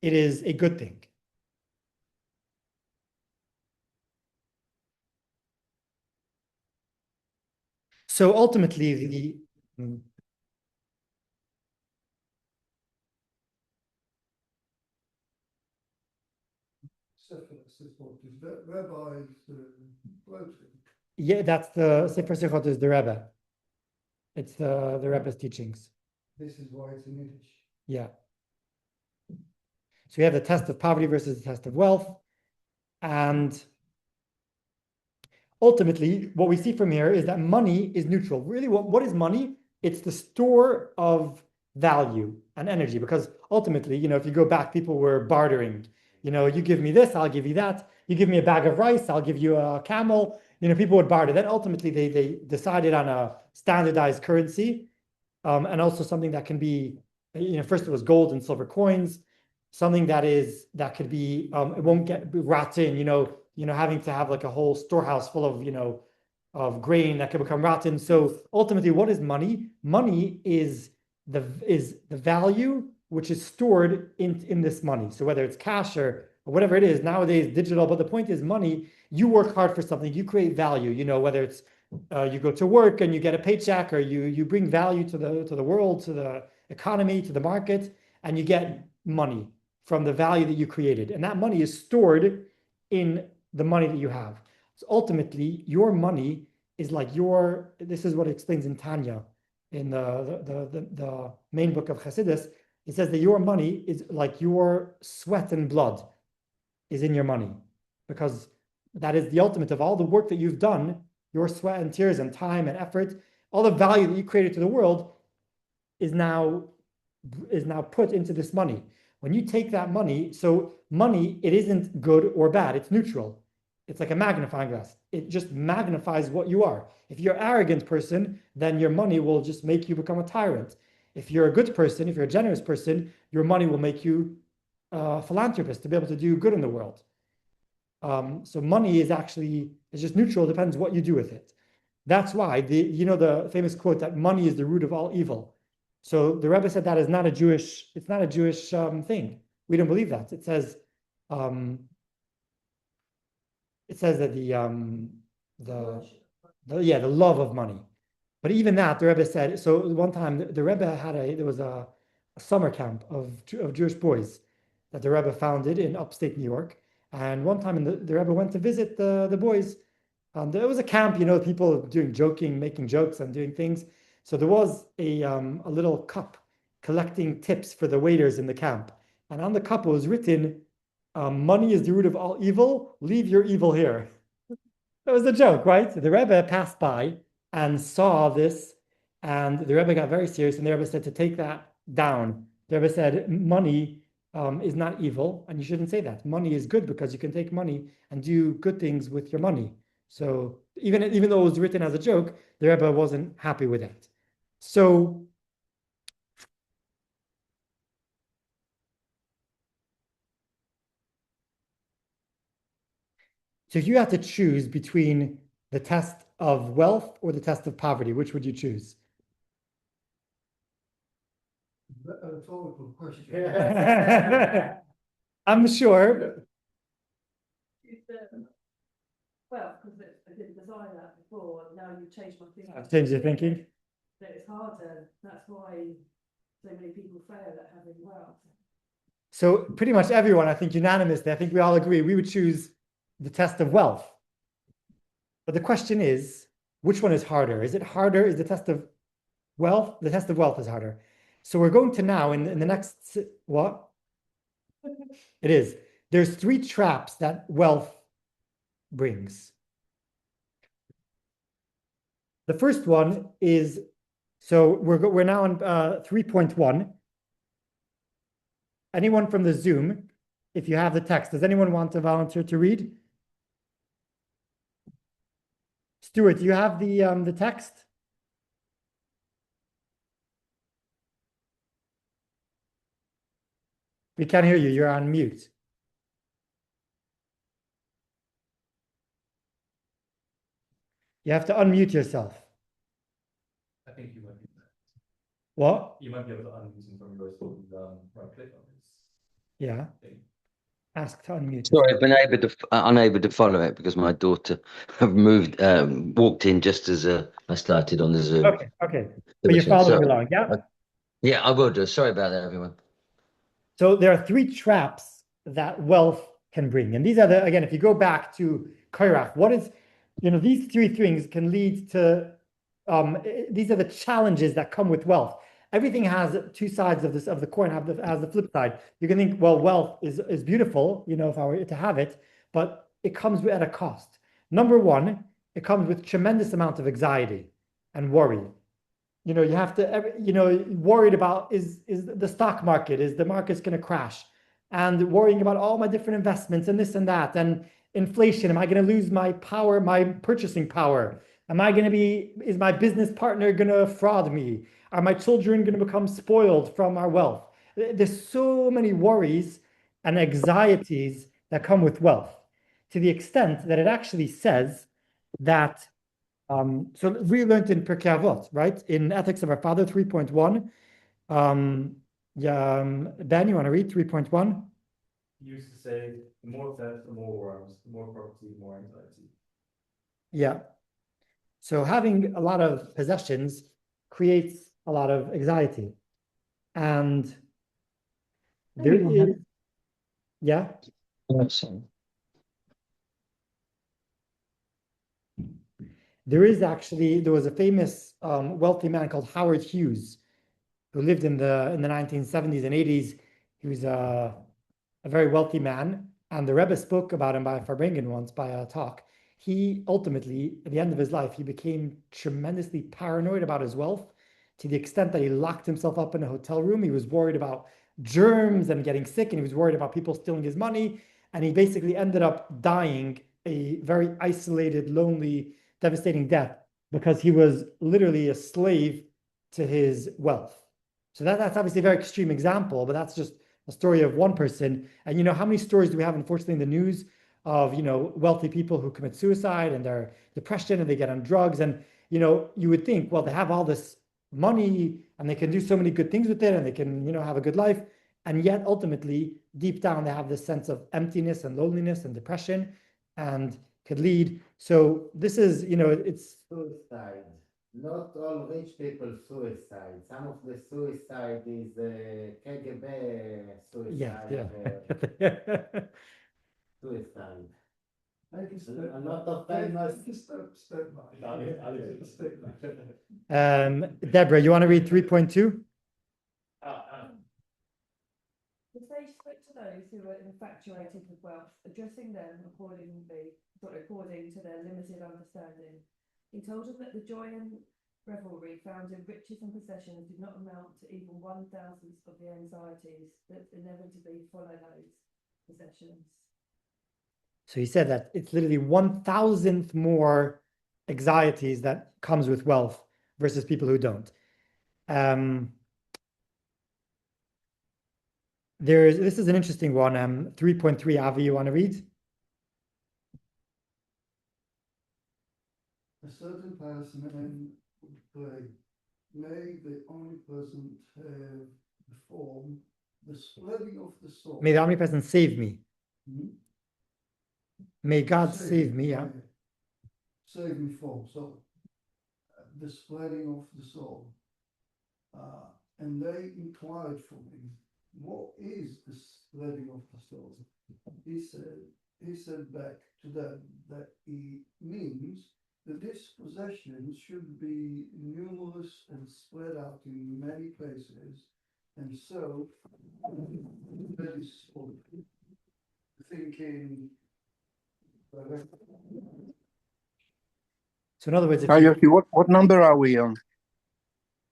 it is a good thing. So ultimately, yeah, that's the Sefer Sechot is the Rebbe. It's the Rebbe's teachings. This is why it's in Yiddish. Yeah. So we have the test of poverty versus the test of wealth. And ultimately, what we see from here is that money is neutral. Really, what is money? It's the store of value and energy. Because ultimately, if you go back, people were bartering. You give me this, I'll give you that. You give me a bag of rice, I'll give you a camel. People would barter. Then ultimately, they decided on a standardized currency, and also something that can be, first it was gold and silver coins, something that could be, it won't get rotten. Having to have like a whole storehouse full of of grain that can become rotten. So ultimately, what is money? Money is the value which is stored in this money. So whether it's cash or or whatever it is nowadays, digital. But the point is money, you work hard for something, you create value, whether it's you go to work and you get a paycheck, or you bring value to the world, to the economy, to the market, and you get money from the value that you created. And that money is stored in the money that you have. So ultimately, your money is like this is what it explains in Tanya, in the main book of Chassidus. It says that your money is like your sweat and blood is in your money, because that is the ultimate of all the work that you've done, your sweat and tears and time and effort, all the value that you created to the world is now put into this money. When you take that money, so money, it isn't good or bad, it's neutral. It's like a magnifying glass. It just magnifies what you are. If you're an arrogant person, then your money will just make you become a tyrant. If you're a good person, if you're a generous person, your money will make you a philanthropist, to be able to do good in the world. So money is just neutral, depends what you do with it. That's why the famous quote that money is the root of all evil. So the Rebbe said that is not a Jewish, it's not a Jewish thing. We don't believe that. It says that the love of money. But even that, the Rebbe said, so one time the Rebbe there was a summer camp of Jewish boys that the Rebbe founded in upstate New York. And one time the Rebbe went to visit the boys. There was a camp, people making jokes and doing things. So there was a little cup collecting tips for the waiters in the camp. And on the cup was written, money is the root of all evil, leave your evil here. That was the joke, right? So the Rebbe passed by and saw this, and the Rebbe got very serious, and the Rebbe said to take that down. The Rebbe said, money is not evil, and you shouldn't say that. Money is good because you can take money and do good things with your money. So even though it was written as a joke, the Rebbe wasn't happy with it. So if you had to choose between the test of wealth or the test of poverty, which would you choose? A rhetorical question. I'm sure. Well, because I didn't design that before, now you've changed my thinking. I've changed your thinking. That it's harder, that's why so many people fail at having wealth. So pretty much everyone, I think unanimously, I think we all agree, we would choose the test of wealth. But the question is, which one is harder? Is it harder? Is the test of wealth? The test of wealth is harder. So we're going to now in the next, what? It is. There's 3 traps that wealth brings. The first one is, so we're now on 3.1. Anyone from the Zoom, if you have the text, does anyone want to volunteer to read? Stuart, do you have the text? We can't hear you. You're on mute. You have to unmute yourself. I think you might be. What? You might be able to unmute him from yours, right click on this. Yeah. thing. Ask to unmute. Sorry, I've been unable to follow it because my daughter walked in just as I started on the Zoom. Okay. But you're following along, yeah? Yeah, I will do. Sorry about that, everyone. So there are 3 traps that wealth can bring. And these are again, if you go back to Korach, these 3 things can lead to, these are the challenges that come with wealth. Everything has 2 sides of the coin, has the flip side. You can think, well, wealth is beautiful, if I were to have it, but it comes at a cost. Number 1, it comes with tremendous amount of anxiety and worry. You have to, worried about is the stock market, is the market's going to crash, and worrying about all my different investments and this and that, and inflation. Am I going to lose my power, my purchasing power? Is my business partner going to fraud me? Are my children going to become spoiled from our wealth? There's so many worries and anxieties that come with wealth, to the extent that it actually says that, so we learned in Pirkei Avot, right? In Ethics of Our Father 3.1. Ben, you want to read 3.1? used to say, the more theft, the more worms, the more property, the more anxiety. Yeah. So having a lot of possessions creates a lot of anxiety. And there is, yeah. There was a famous wealthy man called Howard Hughes who lived in the 1970s and 80s. He was a very wealthy man, and the Rebbe spoke about him by Farbrengen once by a talk. He ultimately, at the end of his life, he became tremendously paranoid about his wealth to the extent that he locked himself up in a hotel room. He was worried about germs and getting sick, and he was worried about people stealing his money. And he basically ended up dying a very isolated, lonely, devastating death because he was literally a slave to his wealth. So that's obviously a very extreme example, but that's just a story of one person. And how many stories do we have, unfortunately, in the news of wealthy people who commit suicide and they're depression and they get on drugs? And you would think, well, they have all this money and they can do so many good things with it and they can have a good life, and yet ultimately deep down they have this sense of emptiness and loneliness and depression, and could lead. So this is it's Suicide. Not all rich people suicide. Some of the suicide is KGB suicide. Suicide. A lot of famous. Deborah, you want to read 3.2? The sage spoke to those who were infatuated with wealth, addressing them according to their limited understanding. He told them that the joy and revelry found in riches and possessions did not amount to even 1,000th of the anxieties that inevitably follow those possessions. So he said that it's literally 1,000th more anxieties that comes with wealth versus people who don't. This is an interesting one. 3.3, Avi, you want to read? A certain person would pray, may the omnipresent have performed the spreading of the soul. May the omnipresent save me. Hmm? May God save me, yeah. Save me from, so the spreading of the soul. And they inquired for me, what is the spreading of the soul? He said back to them that he means that this possession should be numerous and spread out in many places, and so that is thinking. So in other words, what number are we on?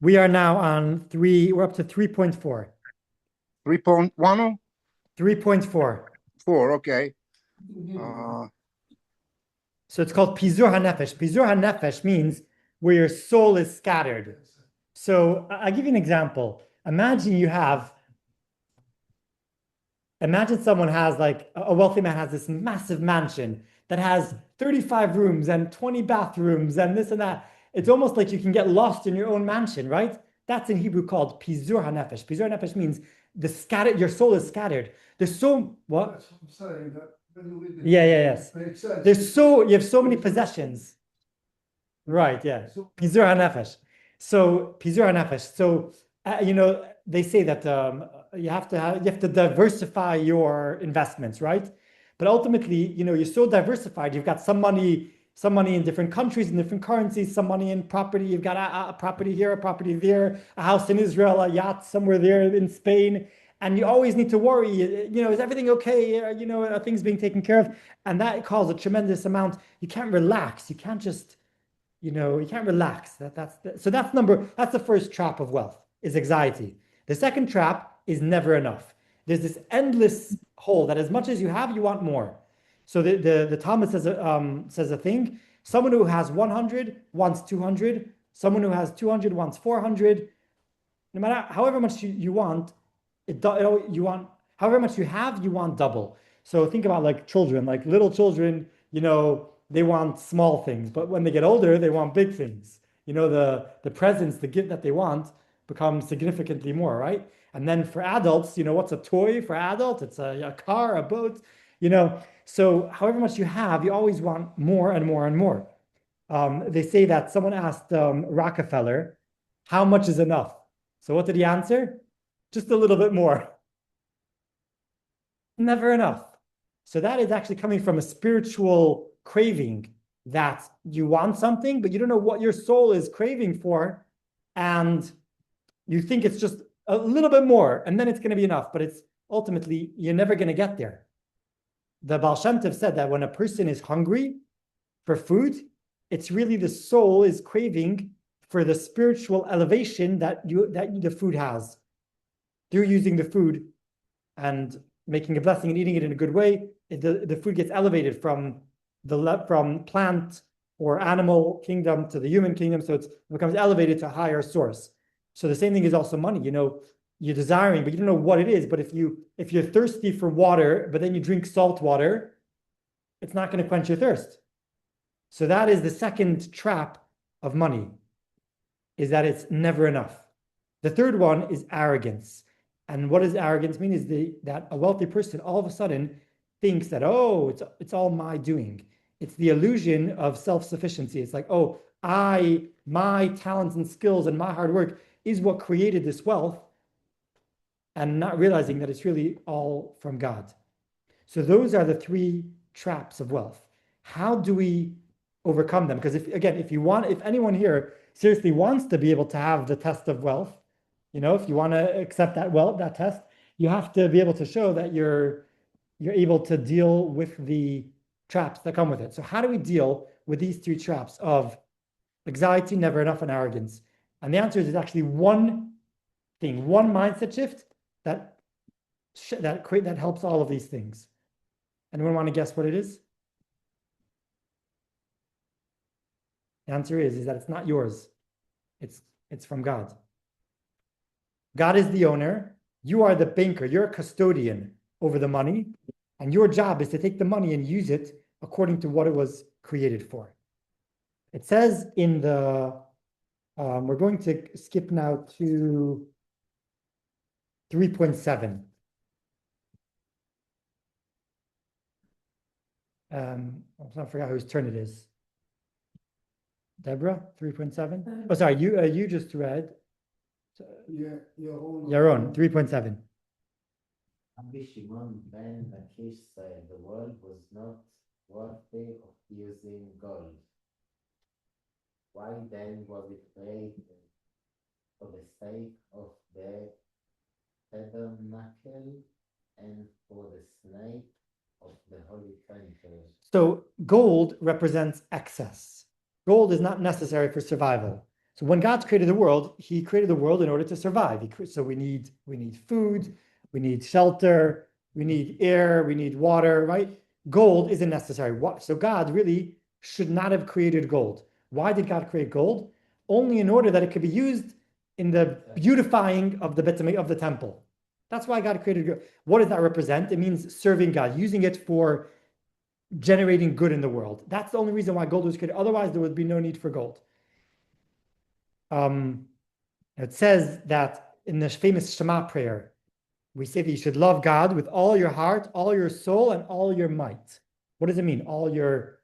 We are now on 3, we're up to 3.4. 3.1? 3.4. 4, okay. So it's called Pizur HaNefesh. Pizur HaNefesh means where your soul is scattered. So I'll give you an example. Imagine someone has, like, a wealthy man has this massive mansion that has 35 rooms and 20 bathrooms and this and that. It's almost like you can get lost in your own mansion, right? That's in Hebrew called Pizur HaNefesh. Pizur HaNefesh means your soul is scattered. There's so, what? That's what I'm saying, that when you read it, Yes. makes sense. You have so many possessions. Right, yeah. Pizur HaNefesh. So, Pizur HaNefesh. So, they say that you have to diversify your investments, right? But ultimately, you're so diversified. You've got some money in different countries, in different currencies, some money in property. You've got a property here, a property there, a house in Israel, a yacht somewhere there in Spain. And you always need to worry, is everything okay? Are things being taken care of? And that causes a tremendous amount. You can't relax. You can't just, you can't relax. That's the first trap of wealth, is anxiety. The second trap is never enough. There's this endless hole that as much as you have, you want more. So the Talmud says a thing. Someone who has 100 wants 200. Someone who has 200 wants 400. No matter however much you want, however much you have, you want double. So think about like children, like little children, they want small things, but when they get older, they want big things. The presents, the gift that they want becomes significantly more, right? And then for adults, what's a toy for adults? It's a car, a boat, So however much you have, you always want more and more and more. They say that someone asked Rockefeller, how much is enough? So what did he answer? Just a little bit more. Never enough. So that is actually coming from a spiritual craving that you want something, but you don't know what your soul is craving for. And you think it's just a little bit more, and then it's going to be enough. But it's ultimately, you're never going to get there. The Baal Shem Tov said that when a person is hungry for food, it's really the soul is craving for the spiritual elevation that the food has. Through using the food and making a blessing and eating it in a good way, the food gets elevated from plant or animal kingdom to the human kingdom, so it becomes elevated to a higher source. So the same thing is also money. You're desiring, but you don't know what it is. But if you're thirsty for water, but then you drink salt water, it's not going to quench your thirst. So that is the second trap of money, is that it's never enough. The third one is arrogance. And what does arrogance mean? Is that a wealthy person all of a sudden thinks that, oh, it's all my doing. It's the illusion of self-sufficiency. It's like, oh, my talents and skills and my hard work is what created this wealth, and not realizing that it's really all from God. So those are the three traps of wealth. How do we overcome them? Because if anyone here seriously wants to be able to have the test of wealth, if you want to accept that test, you have to be able to show that you're able to deal with the traps that come with it. So how do we deal with these three traps of anxiety, never enough, and arrogance? And the answer is actually one thing, one mindset shift that helps all of these things. Anyone want to guess what it is? The answer is that it's not yours. It's from God. God is the owner. You are the banker. You're a custodian over the money. And your job is to take the money and use it according to what it was created for. It says in the, we're going to skip now to 3.7. I forgot whose turn it is. Deborah, 3.7? Oh, sorry, you just read. Yeah, Yaron, 3.7. Rabbi Shimon ben Lakish said the world was not worthy of using gold. Why then was it created? For the sake of the tabernacle and for the snake of the holy temple. So gold represents excess. Gold is not necessary for survival. So when God created the world, he created the world in order to survive. So we need food, we need shelter, we need air, we need water, right? Gold isn't necessary. So God really should not have created gold. Why did God create gold? Only in order that it could be used in the beautifying of the temple. That's why God created gold. What does that represent? It means serving God, using it for generating good in the world. That's the only reason why gold was created. Otherwise, there would be no need for gold. It says that in the famous Shema prayer, we say that you should love God with all your heart, all your soul, and all your might. What does it mean? All your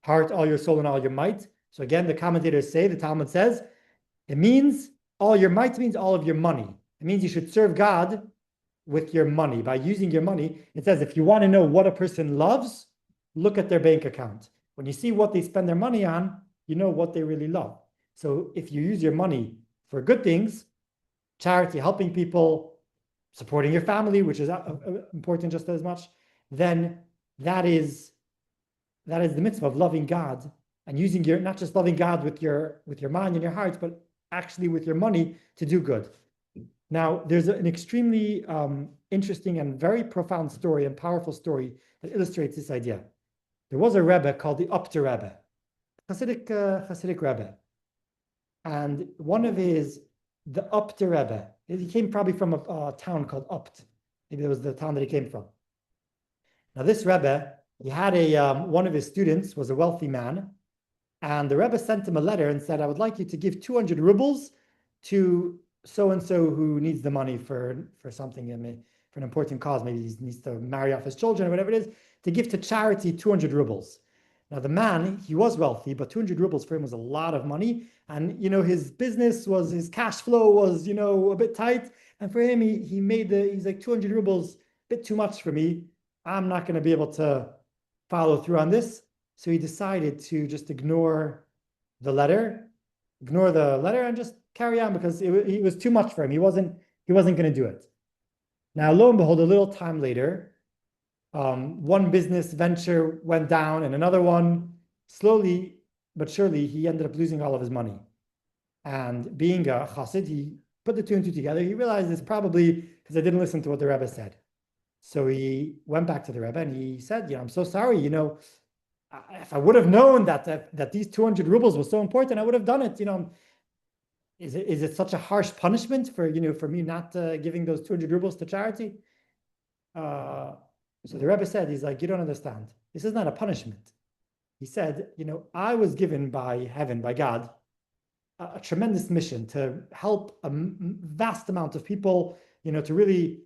heart, all your soul, and all your might. So again, the commentators say, the Talmud says, it means all your might means all of your money. It means you should serve God with your money. By using your money, it says if you want to know what a person loves, look at their bank account. When you see what they spend their money on, you know what they really love. So if you use your money for good things, charity, helping people, supporting your family, which is important just as much, then that is the mitzvah of loving God and using not just loving God with your mind and your heart, but actually with your money to do good. Now, there's an extremely interesting and very profound story and powerful story that illustrates this idea. There was a Rebbe called the Upter Rebbe, Hasidic Rebbe. And one of the Upter Rebbe, he came probably from a town called Upt. Maybe it was the town that he came from. Now this Rebbe, he had one of his students was a wealthy man, and the Rebbe sent him a letter and said, I would like you to give 200 rubles to so and so who needs the money for something, for an important cause, maybe he needs to marry off his children or whatever it is, to give to charity 200 rubles. Now the man, he was wealthy, but 200 rubles for him was a lot of money, and his business was, his cash flow was a bit tight, and for him he's like 200 rubles, a bit too much for me. I'm not going to be able to follow through on this, so he decided to just ignore the letter and just carry on, because it was too much for him. He wasn't going to do it. Now, lo and behold, a little time later, one business venture went down and another one. Slowly but surely, he ended up losing all of his money. And being a chassid, he put the two and two together. He realized it's probably because I didn't listen to what the Rebbe said. So he went back to the Rebbe and he said, I'm so sorry, if I would have known that these 200 rubles was so important, I would have done it. Is it such a harsh punishment for me not giving those 200 rubles to charity? So the Rebbe said, he's like, you don't understand. This is not a punishment. He said, I was given by heaven, by God, a tremendous mission to help a vast amount of people, to really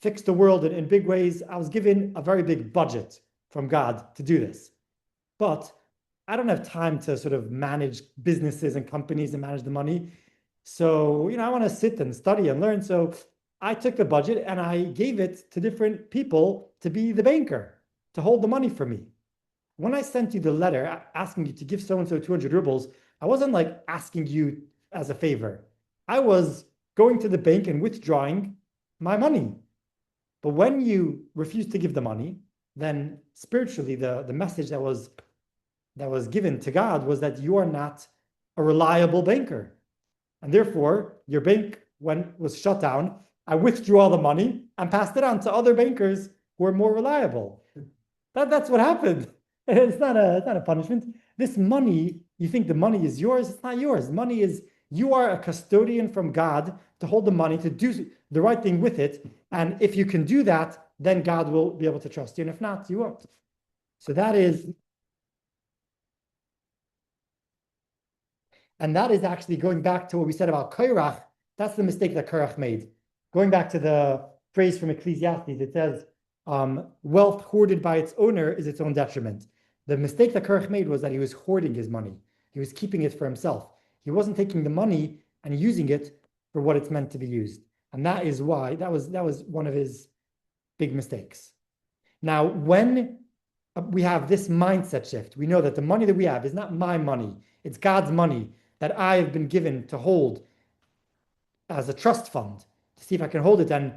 fix the world in big ways. I was given a very big budget from God to do this. But I don't have time to sort of manage businesses and companies and manage the money. So, I want to sit and study and learn. So I took the budget and I gave it to different people to be the banker, to hold the money for me. When I sent you the letter asking you to give so-and-so 200 rubles, I wasn't like asking you as a favor. I was going to the bank and withdrawing my money. But when you refused to give the money, then spiritually the message that was given to God was that you are not a reliable banker. And therefore, your bank, was shut down, I withdrew all the money and passed it on to other bankers who are more reliable. That's what happened. It's not a punishment. This money, you think the money is yours, it's not yours. Money is, you are a custodian from God to hold the money, to do the right thing with it. And if you can do that, then God will be able to trust you. And if not, you won't. So that is actually going back to what we said about Korach. That's the mistake that Korach made. Going back to the phrase from Ecclesiastes, it says, wealth hoarded by its owner is its own detriment. The mistake that Korach made was that he was hoarding his money. He was keeping it for himself. He wasn't taking the money and using it for what it's meant to be used. And that is why, that was one of his big mistakes. Now, when we have this mindset shift, we know that the money that we have is not my money. It's God's money that I have been given to hold as a trust fund, to see if I can hold it and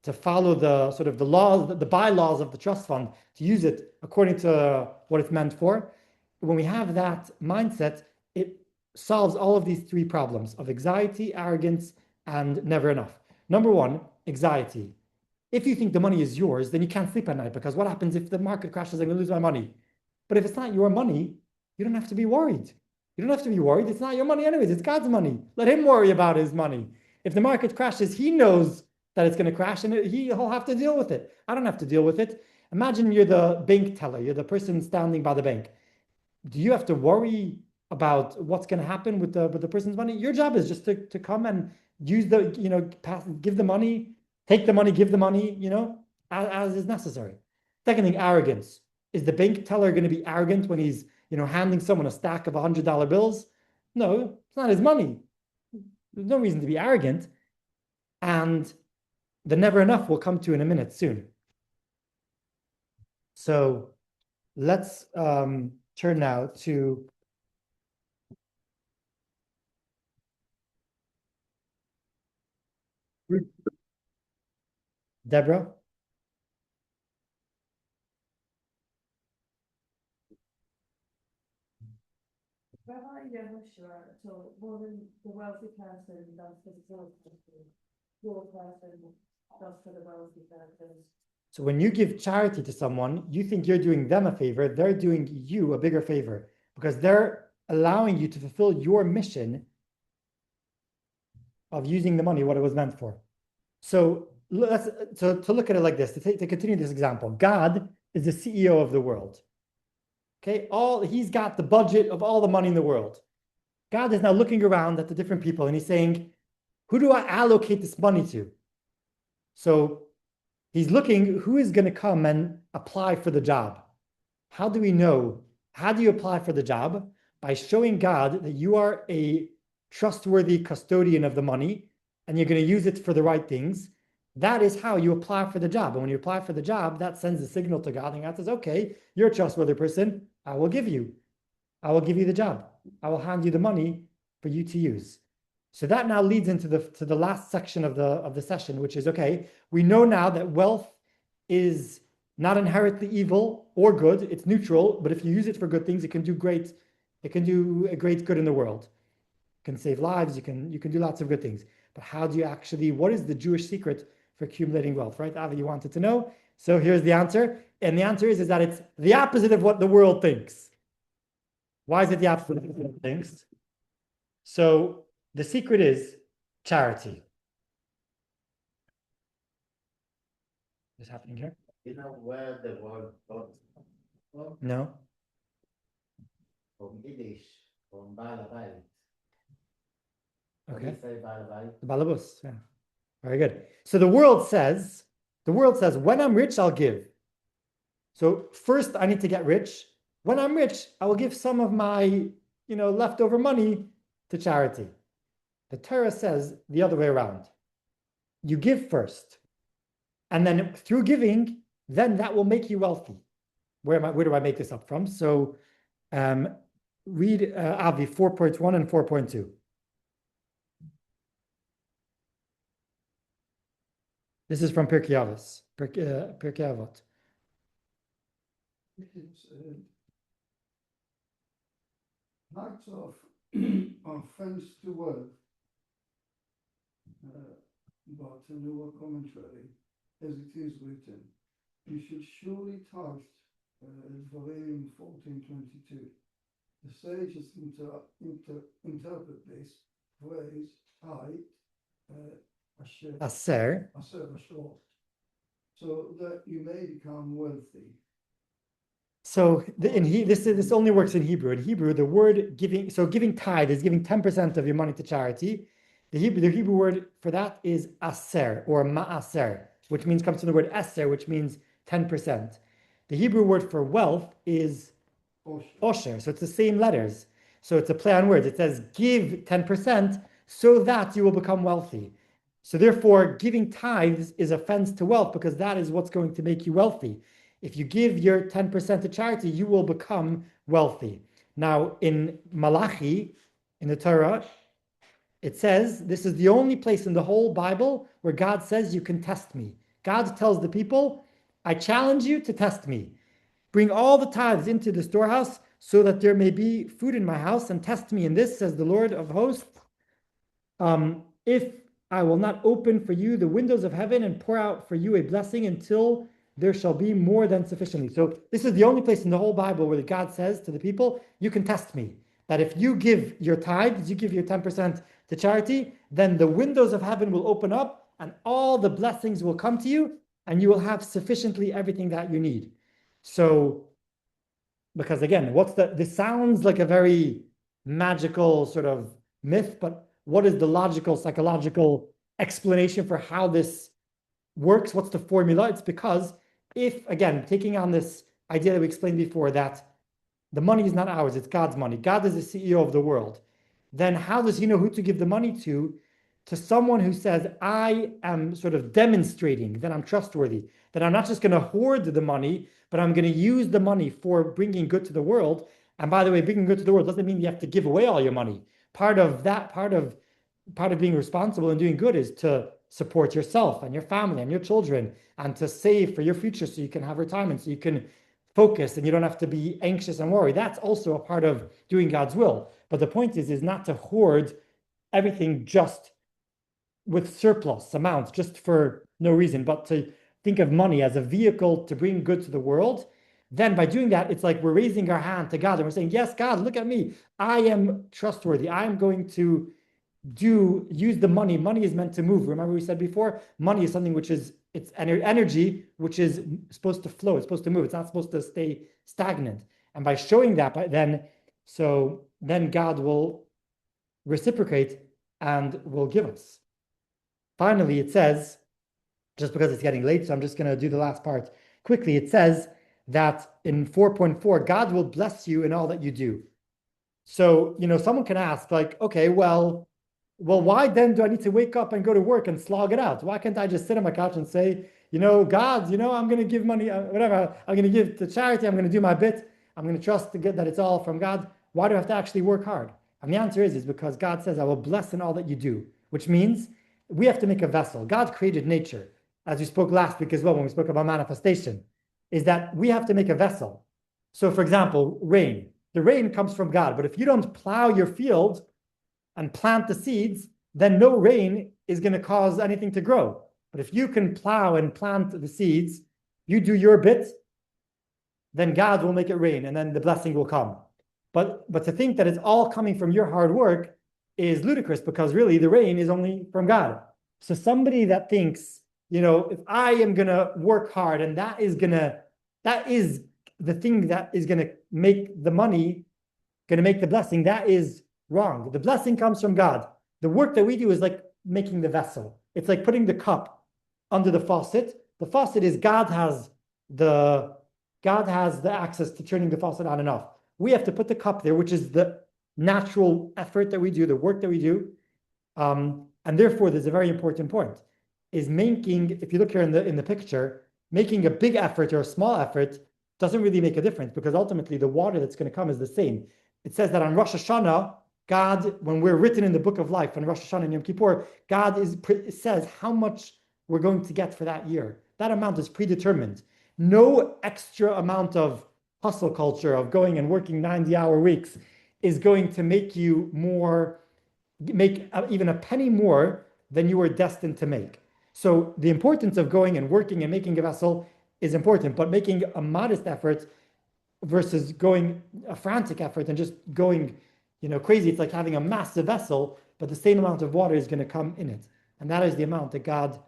to follow the sort of the laws, the bylaws of the trust fund, to use it according to what it's meant for. When we have that mindset, it solves all of these three problems of anxiety, arrogance, and never enough. Number one, anxiety. If you think the money is yours, then you can't sleep at night, because what happens if the market crashes? I'm going to lose my money. But if it's not your money, you don't have to be worried. You don't have to be worried. It's not your money anyways. It's God's money. Let him worry about his money. If the market crashes, he knows that it's going to crash and he'll have to deal with it. I don't have to deal with it. Imagine you're the bank teller. You're the person standing by the bank. Do you have to worry about what's going to happen with the person's money? Your job is just to come and use give the money, take the money, give the money, as is necessary. Second thing, arrogance. Is the bank teller going to be arrogant when he's, handing someone a stack of $100 bills? No, it's not his money. There's no reason to be arrogant. And the never enough will come to in a minute soon. So let's turn now to Deborah. Rabbi Yehoshua taught more than the wealthy person does for the poor person does for the wealthy person. So when you give charity to someone, you think you're doing them a favor, they're doing you a bigger favor, because they're allowing you to fulfill your mission of using the money what it was meant for. So to look at it like this, to continue this example, God is the CEO of the world. Okay, he's got the budget of all the money in the world. God is now looking around at the different people and he's saying, who do I allocate this money to? So he's looking who is going to come and apply for the job. How do we know? How do you apply for the job? By showing God that you are a trustworthy custodian of the money and you're going to use it for the right things. That is how you apply for the job. And when you apply for the job, that sends a signal to God, and God says, okay, you're a trustworthy person. I will give you the job. I will hand you the money for you to use. So that now leads into the last section of the session, which is, okay, we know now that wealth is not inherently evil or good. It's neutral, but if you use it for good things, it can do great. It can do a great good in the world. It can save lives. You can do lots of good things. But how do you actually? What is the Jewish secret for accumulating wealth? Right, Avi, you wanted to know. So here's the answer, and the answer is that it's the opposite of what the world thinks. Why is it the opposite of what the world thinks? So the secret is charity. What's happening here? You know where the word God from? No. From Yiddish, from Baal Habayit. What do Okay. you say Baal Habayit? The balabus, yeah. Very good. So the world says, when I'm rich, I'll give. So first I need to get rich. When I'm rich, I will give some of my, leftover money to charity. The Torah says the other way around. You give first. And then through giving, then that will make you wealthy. Where do I make this up from? So read Avi 4.1 and 4.2. This is from Pirkei Avos. Pirkei Avot. Acts of offense to wealth. But a newer commentary, as it is written, you should surely tithe, Dvarim 14:22. The sages interpret this phrase, tithe, Aser. So that you may become wealthy. So this only works in Hebrew. In Hebrew, the word giving, so giving tithe is giving 10% of your money to charity. The Hebrew word for that is aser or ma'aser, which comes from the word eser, which means 10%. The Hebrew word for wealth is osher, so it's the same letters. So it's a play on words. It says give 10% so that you will become wealthy. So therefore, giving tithes is offense to wealth because that is what's going to make you wealthy. If you give your 10% to charity, you will become wealthy. Now, in Malachi, in the Torah, it says, this is the only place in the whole Bible where God says you can test me. God tells the people, I challenge you to test me. Bring all the tithes into the storehouse so that there may be food in my house, and test me in this, says the Lord of hosts. If I will not open for you the windows of heaven and pour out for you a blessing until there shall be more than sufficiently. So this is the only place in the whole Bible where God says to the people, you can test me. That if you give your tithes, you give your 10% to charity, then the windows of heaven will open up and all the blessings will come to you and you will have sufficiently everything that you need. So, because again, this sounds like a very magical sort of myth, but what is the logical, psychological explanation for how this works? What's the formula? It's because if, again, taking on this idea that we explained before, that the money is not ours, it's God's money. God is the CEO of the world. Then how does he know who to give the money to? To someone who says, I am sort of demonstrating that I'm trustworthy, that I'm not just going to hoard the money, but I'm going to use the money for bringing good to the world. And by the way, bringing good to the world doesn't mean you have to give away all your money. Part of being responsible and doing good is to support yourself and your family and your children and to save for your future so you can have retirement, so you can focus and you don't have to be anxious and worry. That's also a part of doing God's will. But the point is not to hoard everything just with surplus amounts, just for no reason, but to think of money as a vehicle to bring good to the world. Then by doing that, it's like we're raising our hand to God and we're saying, yes, God, look at me. I am trustworthy. I am going to use the money. Money is meant to move. Remember we said before, money is something which is, it's energy, which is supposed to flow. It's supposed to move. It's not supposed to stay stagnant. And by showing that, then God will reciprocate and will give us. finally, it says, just because it's getting late, so I'm just going to do the last part quickly. It says that in 4.4, God will bless you in all that you do. So, someone can ask, like, okay, well, why then do I need to wake up and go to work and slog it out? Why can't I just sit on my couch and say, God, I'm going to give money, whatever, I'm going to give to charity, I'm going to do my bit, I'm going to trust that it's all from God. Why do I have to actually work hard? And the answer is because God says, I will bless in all that you do, which means we have to make a vessel. God created nature, as we spoke last week as well, when we spoke about manifestation, is that we have to make a vessel. So, for example, rain. The rain comes from God, but if you don't plow your field and plant the seeds, then no rain is going to cause anything to grow. But if you can plow and plant the seeds, you do your bit, then God will make it rain, and then the blessing will come. But to think that it's all coming from your hard work is ludicrous, because really the rain is only from God. So somebody that thinks, if I am going to work hard and that is the thing that is going to make the money, going to make the blessing, that is wrong. The blessing comes from God. The work that we do is like making the vessel. It's like putting the cup under the faucet. The faucet is God has the access to turning the faucet on and off. We have to put the cup there, which is the natural effort that we do, the work that we do. And therefore, there's a very important point, is making, if you look here in the picture, making a big effort or a small effort doesn't really make a difference, because ultimately the water that's going to come is the same. It says that on Rosh Hashanah, God, when we're written in the book of life, on Rosh Hashanah and Yom Kippur, God says how much we're going to get for that year. That amount is predetermined. No extra amount of hustle culture of going and working 90-hour weeks is going to make you make even a penny more than you were destined to make. So the importance of going and working and making a vessel is important, but making a modest effort versus going a frantic effort and just going, crazy. It's like having a massive vessel, but the same amount of water is going to come in it. And that is the amount that God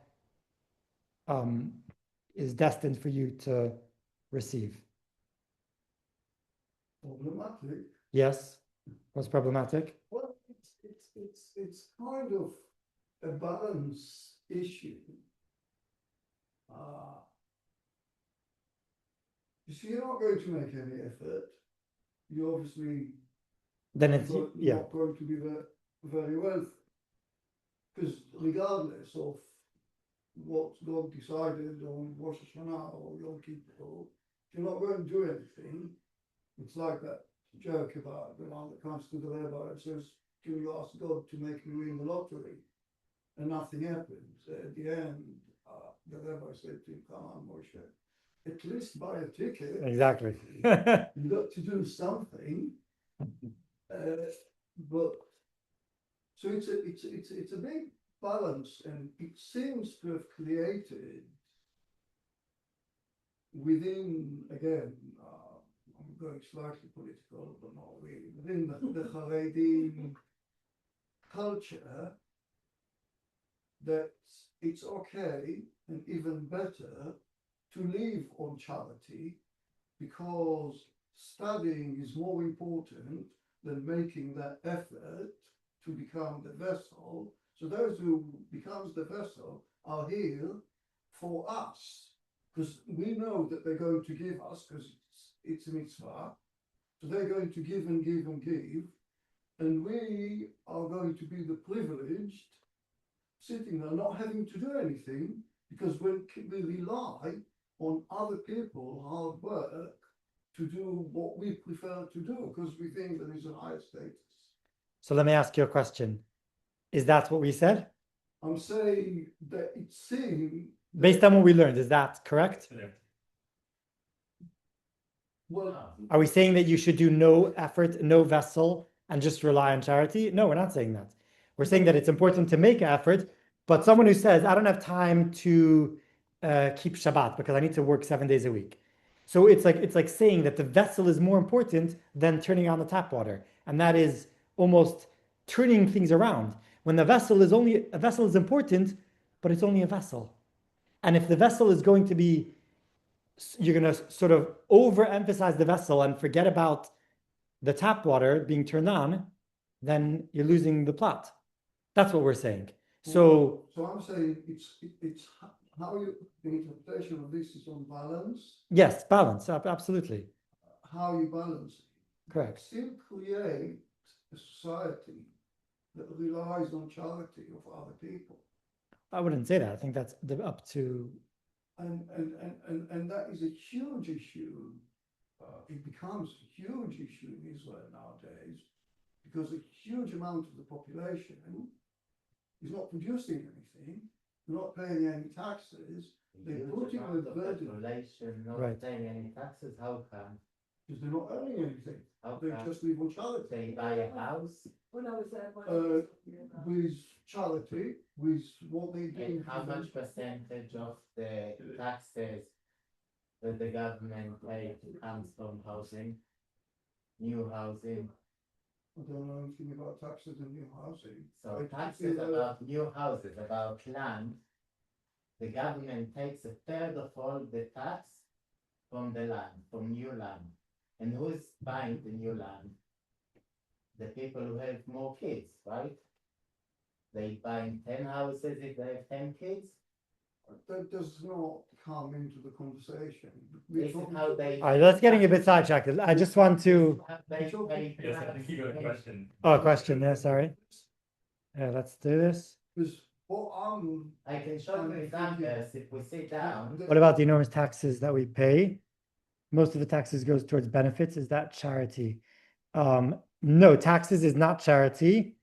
is destined for you to receive. Problematic. Yes. What's problematic? Well, it's kind of a balance issue. You see, you're not going to make any effort. You obviously Then it's not going to be very wealthy. Because regardless of what's God decided on Rosh Hashanah or Yom Kippur, if you're not going to do anything, it's like that joke about the one that comes to the rabbi and says, "Can you ask God to make me win the lottery?" And nothing happens. At the end, the rabbi said to him, "Come on, Moshe, at least buy a ticket." Exactly. You got to do something. But so it's a big balance, and it seems to have created within, again, I'm going slightly political, but not really, within the Haredi culture, that it's okay and even better to live on charity, because studying is more important than making that effort to become the vessel. So those who becomes the vessel are here for us, because we know that they're going to give us, because it's a mitzvah. So they're going to give and give and give, and we are going to be the privileged sitting there not having to do anything, because we rely on other people, hard work, to do what we prefer to do, because we think there is a higher status. So let me ask you a question. Is that what we said? I'm saying that it seems... Based on what we learned, is that correct? Yeah. Well, Are we saying that you should do no effort, no vessel, and just rely on charity? No, we're not saying that. We're saying that it's important to make an effort, but someone who says, I don't have time to keep Shabbat because I need to work 7 days a week. So it's like saying that the vessel is more important than turning on the tap water. And that is almost turning things around. When a vessel is important, but it's only a vessel. And if the vessel is going to be, you're going to sort of overemphasize the vessel and forget about the tap water being turned on, then you're losing the plot. That's what we're saying. So So I'm saying it's how you, the interpretation of this is on balance, yes, balance, absolutely, how you balance it. correct. Still create a society that relies on charity of other people. I wouldn't say that. I think that's up to, And that is a huge issue. It becomes a huge issue in Israel nowadays because a huge amount of the population is not producing anything, they're not paying any taxes, they Huge put in a amount of burden population not Right. paying any taxes, how come? because they're not earning anything. How They come? just live on charity. They buy a house, When I was there. With charity, with what they do. and how much percentage of the taxes that the government pay comes from housing? New housing, I don't know anything about taxes and new housing. so I taxes feel, about new houses, about land. The government takes a third of all the tax from the land, from new land. And who's buying the new land? The people who have more kids, right? They buying 10 houses if they have 10 kids. That does not come into the conversation. This is how they. all right, that's getting a bit sidetracked. I just want to, They pay Yes, I think you got a question. oh, question, yeah, sorry. Yeah, let's do this. Because what I can show you examples if we sit down. What about the enormous taxes that we pay? Most of the taxes goes towards benefits. Is that charity? No, taxes is not charity,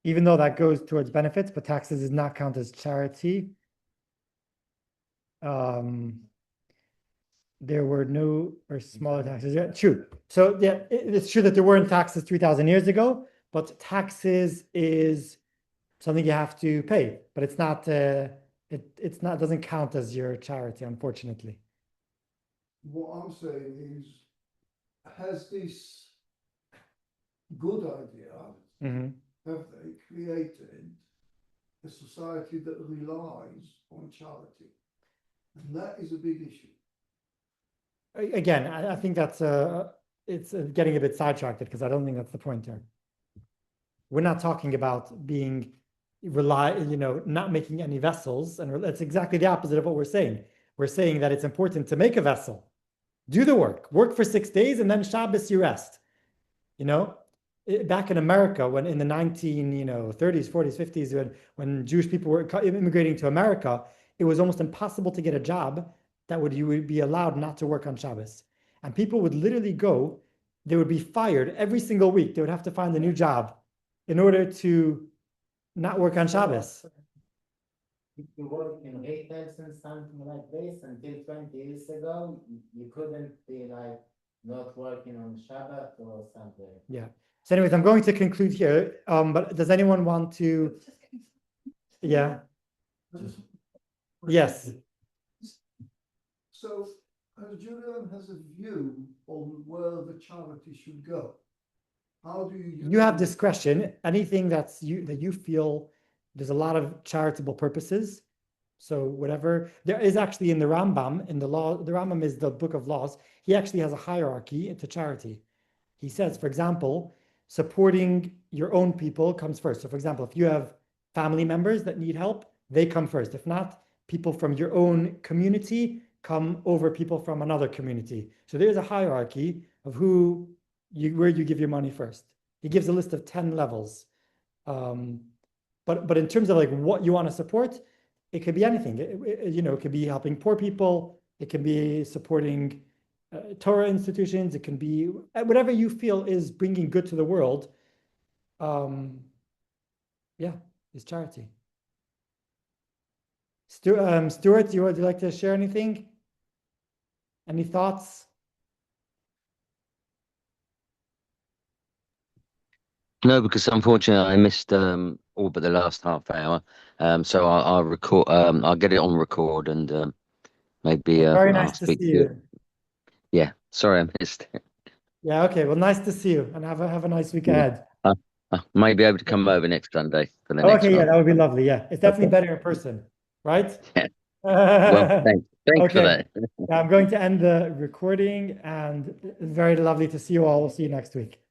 even though that goes towards benefits, but taxes does not count as charity. There were no or smaller taxes. Yeah, true. So yeah, it's true that there weren't taxes 3,000 years ago, but taxes is something you have to pay, but it's not. It's not, doesn't count as your charity, unfortunately. what I'm saying is, has this good idea, Mhm. have they created a society that relies on charity? And that is a big issue. Again, I think that's it's getting a bit sidetracked because I don't think that's the point here. We're not talking about being not making any vessels, and that's exactly the opposite of what we're saying. We're saying that it's important to make a vessel, do the work for 6 days, and then Shabbos you rest. Back in America, when in the 30s, 40s, 50s, when Jewish people were immigrating to America, it was almost impossible to get a job you would be allowed not to work on Shabbos. And people would literally go, they would be fired every single week. They would have to find a new job in order to not work on Shabbos. If you work in retail and something like this, until 20 years ago, you couldn't be like not working on Shabbat or something. Yeah. So anyways, I'm going to conclude here. But does anyone want to? Yeah. Yes. So, Julian has a view on where the charity should go. How do you? You have discretion. Anything that you feel there's a lot of charitable purposes. So whatever there is actually in the Rambam, in the law, the Rambam is the book of laws. He actually has a hierarchy to charity. He says, for example, supporting your own people comes first. So for example, if you have family members that need help, they come first. If not, people from your own community come over people from another community. So there's a hierarchy of where you give your money first. He gives a list of 10 levels. But in terms of like what you want to support, it could be anything. It could be helping poor people. It can be supporting Torah institutions. It can be whatever you feel is bringing good to the world. Is charity. Stuart, would you like to share anything? Any thoughts? No, because unfortunately I missed all but the last half hour. So I'll record. I'll get it on record and maybe Very I'll nice to speak see to you. Yeah, sorry I missed it. Yeah, okay. Well, nice to see you and have a nice week ahead. I may be able to come over next Sunday for the next Okay, yeah, one. that would be lovely. Yeah, it's definitely Okay. better in person, right? Yeah. Well, thanks for Okay. that. Yeah, I'm going to end the recording, and it's very lovely to see you all. We'll see you next week.